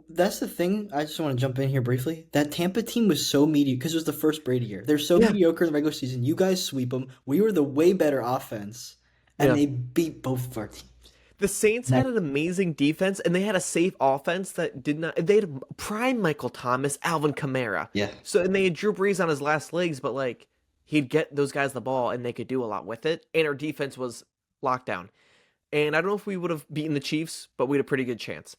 that's the thing. I just want to jump in here briefly. That Tampa team was so mediocre because it was the first Brady year. They're so mediocre in the regular season. You guys sweep them. We were the way better offense, and they beat both of our teams. The Saints had an amazing defense, and they had a safe offense that did not. They had prime Michael Thomas, Alvin Kamara. Yeah. So, and they had Drew Brees on his last legs, but like he'd get those guys the ball, and they could do a lot with it. And our defense was locked down. And I don't know if we would have beaten the Chiefs, but we had a pretty good chance.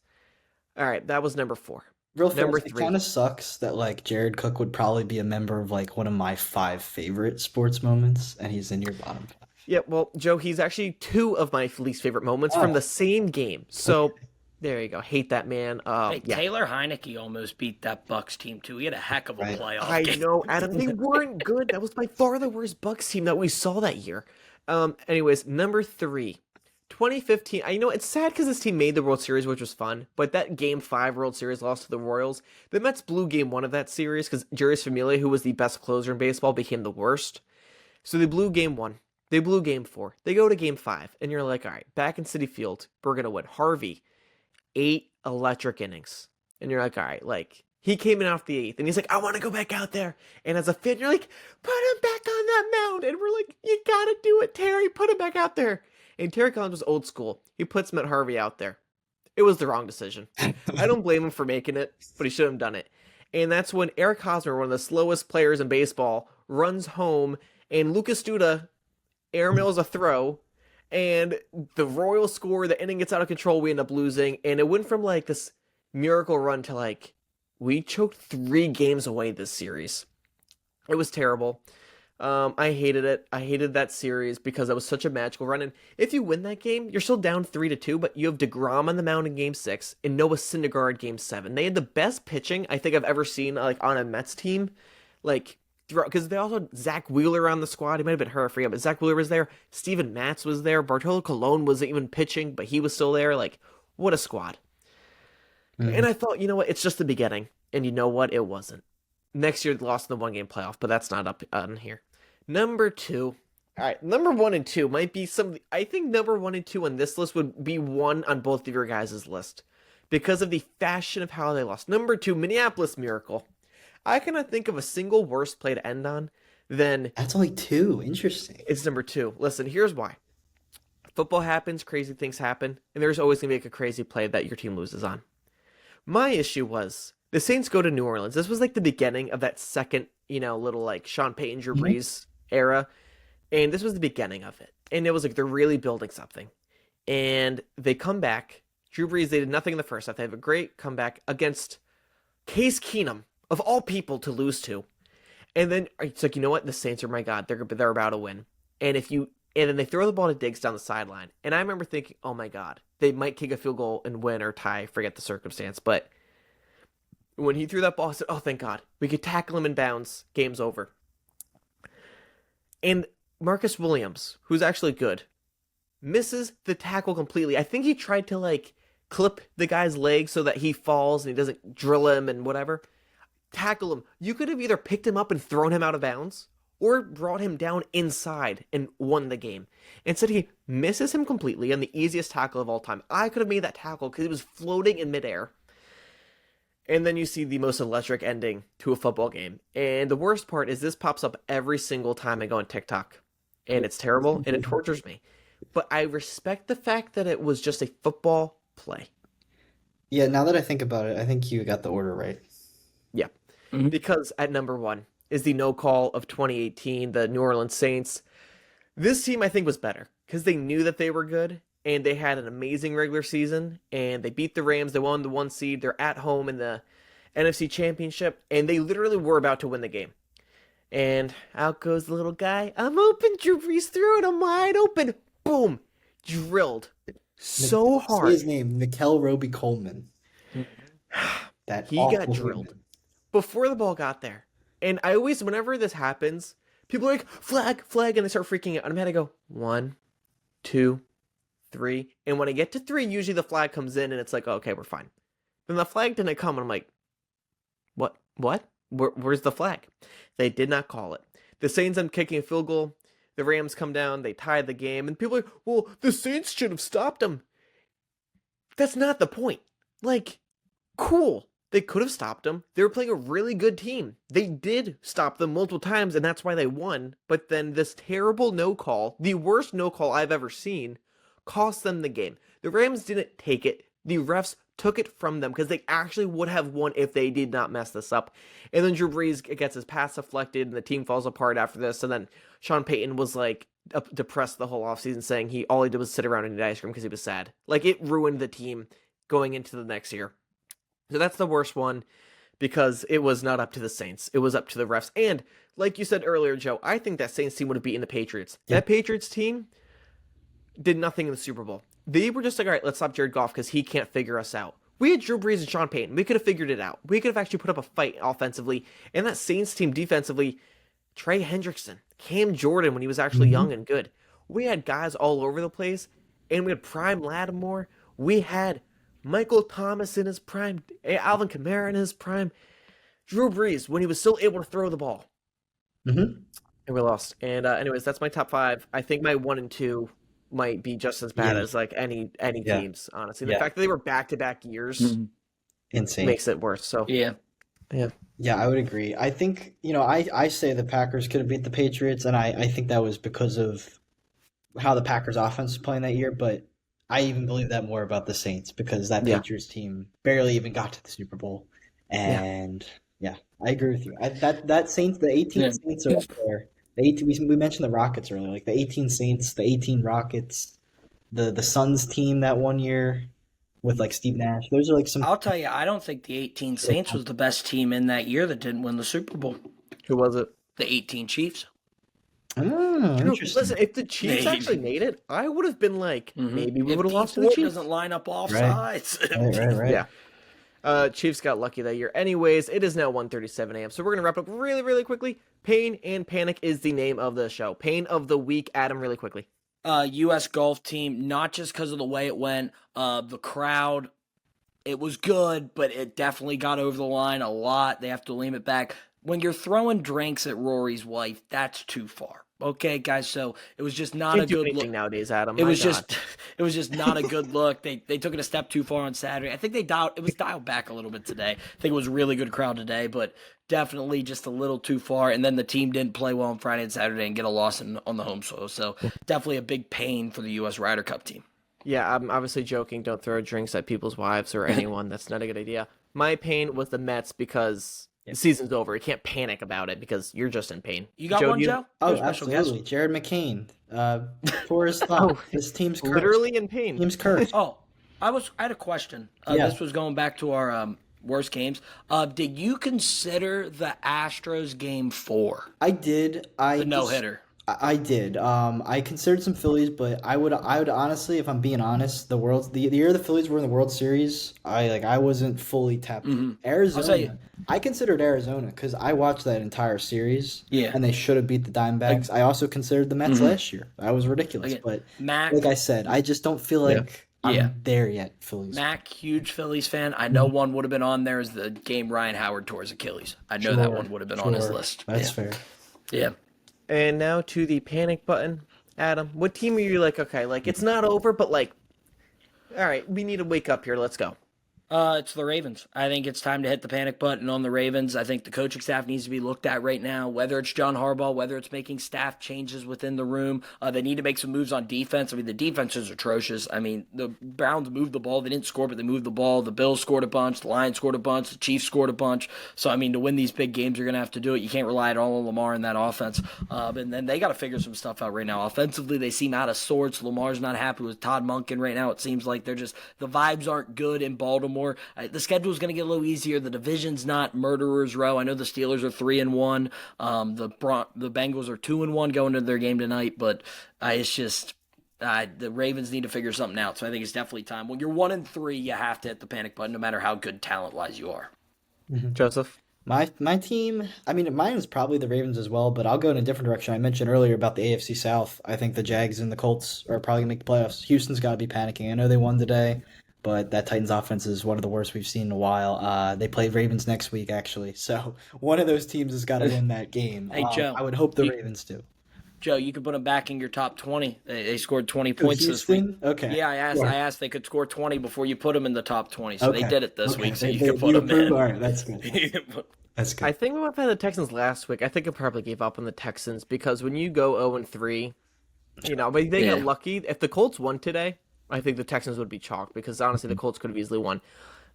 All right, that was number 4. Real Number fast, it 3. kind of sucks that like Jared Cook would probably be a member of like one of my 5 favorite sports moments, and he's in your bottom 5. Yeah, well, Joe, he's actually 2 of my least favorite moments from the same game. So there you go. Hate that man. Hey, Taylor Heineke almost beat that Bucks team too. He had a heck of a playoff I game. know, Adam. They weren't good. That was by far the worst Bucks team that we saw that year. Anyways, number 3. 2015. I know it's sad because this team made the World Series, which was fun, but that Game 5 World Series loss to the Royals, the Mets blew Game 1 of that series because Jurius Familia, who was the best closer in baseball, became the worst. So they blew Game 1. They blew Game 4. They go to Game 5, and you're like, all right, back in Citi Field, we're going to win. Harvey, 8 electric innings. And you're like, all right, like, he came in off the 8th, and he's like, I want to go back out there. And as a fan, you're like, put him back on that mound. And we're like, you got to do it, Terry. Put him back out there. And Terry Collins was old school. He puts Matt Harvey out there. It was the wrong decision. I don't blame him for making it, but he shouldn't have done it. And that's when Eric Hosmer, one of the slowest players in baseball, runs home, and Lucas Duda airmails a throw, and the Royals score, the inning gets out of control, we end up losing, and it went from like this miracle run to like, we choked 3 games away this series. It was terrible. I hated it. I hated that series because it was such a magical run. And if you win that game, you're still down 3-2, but you have DeGrom on the mound in Game 6 and Noah Syndergaard Game 7. They had the best pitching I think I've ever seen like on a Mets team, like throughout, because they also had Zach Wheeler on the squad. He might have been hurt, I forget, but Zach Wheeler was there. Steven Matz was there. Bartolo Colon wasn't even pitching, but he was still there. Like, what a squad. And Mhm. I thought, you know what? It's just the beginning. And you know what? It wasn't. Next year, they lost in the one-game playoff, but that's not up on here. Number 2. All right, number 1 and 2 might be some. I think number 1 and 2 on this list would be one on both of your guys' list because of the fashion of how they lost. Number 2, Minneapolis Miracle. I cannot think of a single worse play to end on than That's only two. Interesting. it's number 2. Listen, here's why. Football happens, crazy things happen, and there's always going to be a crazy play that your team loses on. My issue was the Saints go to New Orleans. This was like the beginning of that second, little like Sean Payton, Drew Brees era. And this was the beginning of it. And it was like they're really building something. And they come back. Drew Brees, they did nothing in the first half. They have a great comeback against Case Keenum, of all people to lose to. And then it's like, you know what? The Saints are, my God, they're about to win. And then they throw the ball to Diggs down the sideline. And I remember thinking, oh my God, they might kick a field goal and win or tie, forget the circumstance. But when he threw that ball, I said, oh, thank God. We could tackle him in bounds. Game's over. And Marcus Williams, who's actually good, misses the tackle completely. I think he tried to like clip the guy's leg so that he falls and he doesn't drill him and whatever. Tackle him. You could have either picked him up and thrown him out of bounds or brought him down inside and won the game. Instead, he misses him completely on the easiest tackle of all time. I could have made that tackle because he was floating in midair. And then you see the most electric ending to a football game. And the worst part is this pops up every single time I go on TikTok. And it's terrible, and it tortures me. But I respect the fact that it was just a football play. Yeah, now that I think about it, I think you got the order right. Yeah. Because at number 1 is the no call of 2018, the New Orleans Saints. This team, I think, was better because they knew that they were good, and they had an amazing regular season, and they beat the Rams. They won the 1 seed. They're at home in the NFC Championship, and they literally were about to win the game. And out goes the little guy. I'm open. Drew Brees threw it. I'm wide open. Boom. Drilled. So Say hard. his name, Nickel Roby Coleman. That He awful got drilled human. before the ball got there. And I always, whenever this happens, people are like, flag, flag, and they start freaking out. And I'm going to go 1, 2, 3. And when I get to 3, usually the flag comes in and it's like, okay, we're fine. Then the flag didn't come, and I'm like, what? Where's the flag? They did not call it. The Saints end up kicking a field goal. The Rams come down. They tie the game. And people are like, well, the Saints should have stopped them. That's not the point. Like, cool. They could have stopped them. They were playing a really good team. They did stop them multiple times, and that's why they won. But then this terrible no call, the worst no call I've ever seen, cost them the game. The Rams didn't take it. The refs took it from them because they actually would have won if they did not mess this up. And then Drew Brees gets his pass deflected and the team falls apart after this. And then Sean Payton was like depressed the whole offseason, saying all he did was sit around and eat ice cream because he was sad. Like, it ruined the team going into the next year. So that's the worst one because it was not up to the Saints. It was up to the refs. And like you said earlier, Joe, I think that Saints team would have beaten the Patriots. Yeah. That Patriots team did nothing in the Super Bowl. They were just like, all right, let's stop Jared Goff because he can't figure us out. We had Drew Brees and Sean Payton. We could have figured it out. We could have actually put up a fight offensively. And that Saints team defensively, Trey Hendrickson, Cam Jordan when he was actually young and good. We had guys all over the place. And we had Prime Lattimore. We had Michael Thomas in his prime. Alvin Kamara in his prime. Drew Brees when he was still able to throw the ball. Mm-hmm. And we lost. And anyways, that's my top 5. I think my 1 and 2 might be just as bad as like any Yeah. teams, honestly. The Yeah. fact that they were back-to-back years Insane. makes it worse. So Yeah. Yeah, I would agree. I think, I say the Packers could have beat the Patriots, and I think that was because of how the Packers offense was playing that year, but I even believe that more about the Saints because that Yeah. Patriots team barely even got to the Super Bowl. And yeah, I agree with you. That Saints, the 18 Yeah. Saints are up there. The 18, we mentioned the Rockets earlier, like the 18 Saints, the 18 Rockets, the Suns team that one year with like Steve Nash. Those are like some. I'll tell you, I don't think the 18 Saints was the best team in that year that didn't win the Super Bowl. who was it? The 18 Chiefs. Oh, interesting. Listen, if the Chiefs Maybe. actually made it, I would have been like, maybe we If would have Dee lost to the Ford Chiefs. doesn't line up offsides. Right. Yeah. Chiefs got lucky that year. Anyways, it is now 1:37 a.m. So we're gonna wrap up really, really quickly. Pain and Panic is the name of the show. Pain of the week, Adam, really quickly. U.S. golf team, not just because of the way it went, the crowd, it was good, but it definitely got over the line a lot. They have to lean it back. When you're throwing drinks at Rory's wife, that's too far. Okay, guys, so it was just not Can't a do good anything look. nowadays, Adam. It My was God. just it was just not a good look. They took it a step too far on Saturday. I think it was dialed back a little bit today. I think it was a really good crowd today, but definitely just a little too far. And then the team didn't play well on Friday and Saturday and get a loss on the home soil. So definitely a big pain for the U.S. Ryder Cup team. Yeah, I'm obviously joking. Don't throw drinks at people's wives or anyone. That's not a good idea. My pain was the Mets because the season's over. You can't panic about it because you're just in pain. You got one, Joe? Oh, You're a special guest. absolutely. Jared McCain. Poor as thumb. His team's cursed. Literally in pain. Team's cursed. Oh, I had a question. Yeah. This was going back to our worst games. Did you consider the Astros game 4 I did. the no hitter? I did. I considered some Phillies, but I would honestly, if I'm being honest, the year the Phillies were in the World Series, I wasn't fully tapped. Arizona, I'll tell you. I considered Arizona because I watched that entire series. Yeah. And they should have beat the Diamondbacks. I also considered the Mets last year. That was ridiculous. Like, But Mac, like I said, I just don't feel like Yeah. I'm there yet, Phillies. Mac, huge Phillies fan. I know one would have been on there as the game Ryan Howard tore his Achilles. I know that one would have been on his Sure. list. That's yeah. fair. Yeah. And now to the panic button. Adam, what team are you like, okay, like it's not over, but like, all right, we need to wake up here. Let's go. It's the Ravens. I think it's time to hit the panic button on the Ravens. I think the coaching staff needs to be looked at right now, whether it's John Harbaugh, whether it's making staff changes within the room. They need to make some moves on defense. I mean, the defense is atrocious. I mean, the Browns moved the ball. They didn't score, but they moved the ball. The Bills scored a bunch. The Lions scored a bunch. The Chiefs scored a bunch. So, I mean, to win these big games, you're going to have to do it. You can't rely at all on Lamar in that offense. And then they got to figure some stuff out right now. Offensively, they seem out of sorts. Lamar's not happy with Todd Monken right now. It seems like the vibes aren't good in Baltimore. The schedule is going to get a little easier. The division's not murderer's row. I know the Steelers are 3-1. The Bengals are 2-1 going into their game tonight, but it's just the Ravens need to figure something out. So I think it's definitely time. When you're 1-3, you have to hit the panic button, no matter how good talent-wise you are. Joseph? My team, I mean, mine is probably the Ravens as well, but I'll go in a different direction. I mentioned earlier about the AFC South. I think the Jags and the Colts are probably going to make the playoffs. Houston's got to be panicking. I know they won today, but that Titans offense is one of the worst we've seen in a while. They play Ravens next week, actually. So one of those teams has got to win that game. Hey, Joe, I would hope the Ravens do. Joe, you can put them back in your top 20. They scored 20 points this week. Okay. Yeah, I asked they could score 20 before you put them in the top 20. So they did it this week, so you can put them in. All right, that's good. That's good. I think we went by the Texans last week. I think I probably gave up on the Texans because when you go 0-3, but they got lucky. If the Colts won today, I think the Texans would be chalked because honestly, the Colts could have easily won.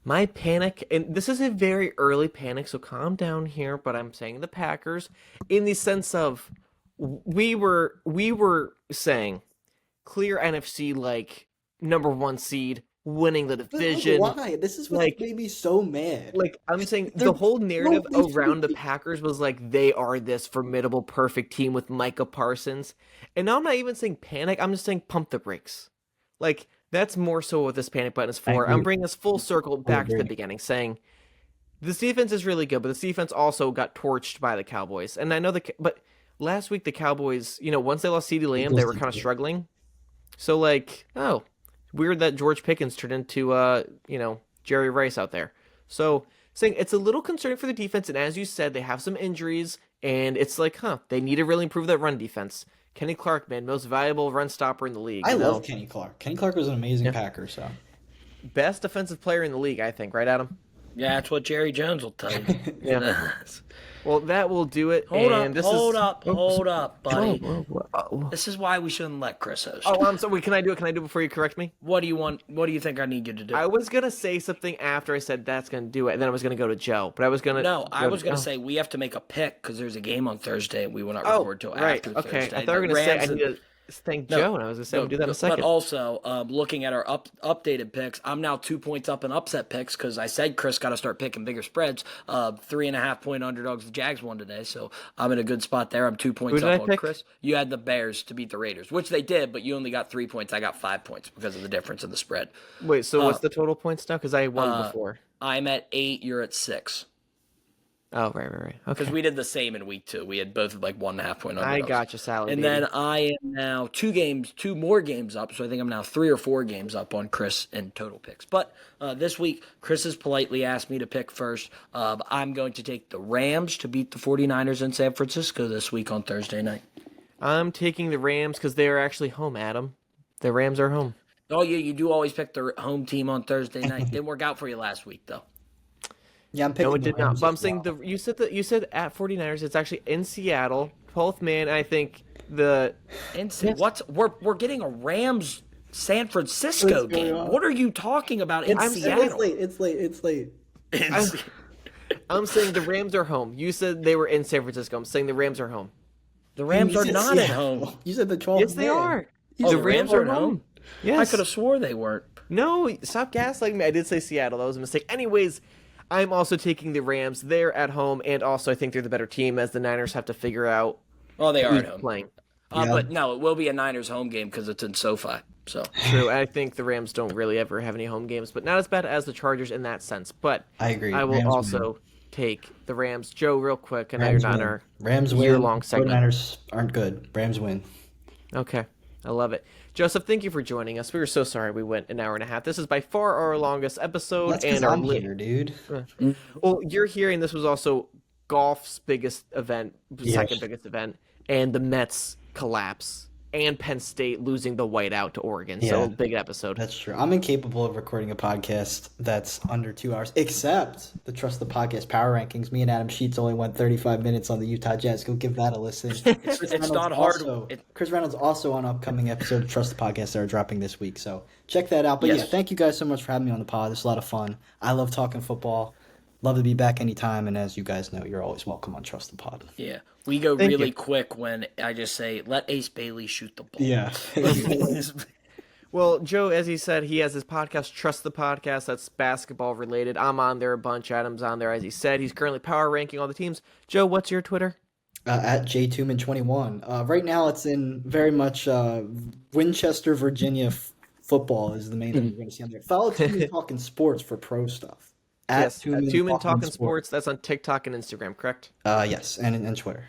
My panic, and this is a very early panic, so calm down here, but I'm saying the Packers in the sense of we were saying clear NFC like number 1 seed, winning the division. Why? This is what made me so mad. Like I'm saying, the whole narrative around the Packers was like they are this formidable, perfect team with Micah Parsons, and now I'm not even saying panic. I'm just saying pump the brakes. Like that's more so what this panic button is for. I'm bringing us full circle back to the beginning, saying this defense is really good, but this defense also got torched by the Cowboys, and I know but last week the Cowboys, once they lost CeeDee Lamb, they were kind of struggling. So weird that George Pickens turned into Jerry Rice out there. So saying it's a little concerning for the defense, and as you said, they have some injuries, and it's like, they need to really improve that run defense. Kenny Clark, man, most valuable run stopper in the league. I love Kenny Clark. Kenny Clark was an amazing Packer. So best defensive player in the league, I think, right, Adam? Yeah, that's what Jerry Jones will tell you. Yeah. Well, that will do it. Hold up, buddy. Whoa. This is why we shouldn't let Chris host. Oh, I'm sorry. Can I do it? Can I do it before you correct me? What do you want? What do you think I need you to do? I was gonna say something after I said that's gonna do it, and then I was gonna go to Joe. But I was gonna I was gonna say we have to make a pick because there's a game on Thursday and we will not record till right. after Okay. Thursday. I thought you were gonna say I Rams need to thank Joe, and I was gonna say we'll do that in a second. But also, looking at our updated picks, I'm now 2 points up in upset picks because I said Chris got to start picking bigger spreads. 3.5 point underdogs. The Jags won today, so I'm in a good spot there. I'm 2 points up on Chris. You had the Bears to beat the Raiders, which they did, but you only got 3 points. I got 5 points because of the difference in the spread. Wait, so what's the total points now? Because I won before. I'm at 8. You're at 6. Oh, right. Because Okay. we did the same in week 2. We had both of like 1.5 point I underdogs. got you, Sally, And baby. then I am now 2 more games up. So I think I'm now 3 or 4 games up on Chris in total picks. But this week, Chris has politely asked me to pick first. I'm going to take the Rams to beat the 49ers in San Francisco this week on Thursday night. I'm taking the Rams because they are actually home, Adam. The Rams are home. Oh, yeah, you do always pick the home team on Thursday night. Didn't work out for you last week, though. Yeah, I'm No, picking it the did not. Rams But I'm as saying well. you said at 49ers. It's actually in Seattle. 12th man. I think the And Yes. we're getting a Rams San Francisco What's going game. on? What are you talking about in It's Seattle? late. It's late. I'm saying the Rams are home. You said they were in San Francisco. I'm saying the Rams are home. The Rams You are said not at Seattle. home. You said the 12th Yes, they man. are. Oh, The Rams are home. Yes. I could have swore they weren't. No, stop gaslighting me. I did say Seattle. That was a mistake. Anyways, I'm also taking the Rams. They're at home, and also I think they're the better team as the Niners have to figure out Well, they are who's at home. playing. Yeah. But no, it will be a Niners home game because it's in SoFi. So True. I think the Rams don't really ever have any home games, but not as bad as the Chargers in that sense. But I agree. I will Rams also take the Rams. Joe, real quick, and now Rams you're not in win. our Rams win. year-long segment. 49ers aren't good. Rams win. Okay. I love it. Joseph, thank you for joining us. We were so sorry we went an hour and a half. This is by far our longest episode. That's because and our I'm here, dude. Well, you're here, and this was also golf's biggest event, Yes. second biggest event, and the Mets collapse, and Penn State losing the whiteout to Oregon. Yeah. So, big episode. That's true. I'm incapable of recording a podcast that's under 2 hours, except the Trust the Podcast Power Rankings. Me and Adam Sheets only went 35 minutes on the Utah Jazz. Go give that a listen. it's not hard. Chris Reynolds also on upcoming episode of Trust the Podcast that are dropping this week. So check that out. But Yes. yeah, thank you guys so much for having me on the pod. It's a lot of fun. I love talking football. Love to be back anytime. And as you guys know, you're always welcome on Trust the Pod. Yeah, we go Thank really you. quick when I just say, let Ace Bailey shoot the ball. Yeah. Well, Joe, as he said, he has his podcast, Trust the Podcast. That's basketball related. I'm on there a bunch. Adam's on there, as he said. He's currently power ranking all the teams. Joe, what's your Twitter? At J Tuman 21. Right now, it's in very much Winchester, Virginia football is the main thing you're going to see on there. Follow Tuman Talking Sports for pro stuff. Yes, Tuman Talking Sports. That's on TikTok and Instagram, correct? Yes, and Twitter.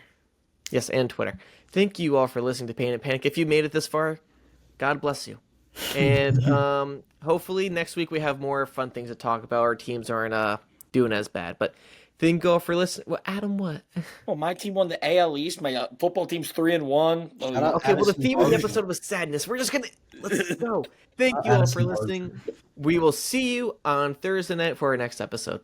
Yes, and Twitter. Thank you all for listening to Pain and Panic. If you made it this far, God bless you. And hopefully next week we have more fun things to talk about. Our teams aren't doing as bad. But thank you all for listening. Well, Adam, what? Well, my team won the AL East. My football team's 3-1. Shout out Okay, well, the Addison theme of the Barger. episode was sadness. We're just going to... Let's go. Thank you all Addison for Barger. listening. We will see you on Thursday night for our next episode.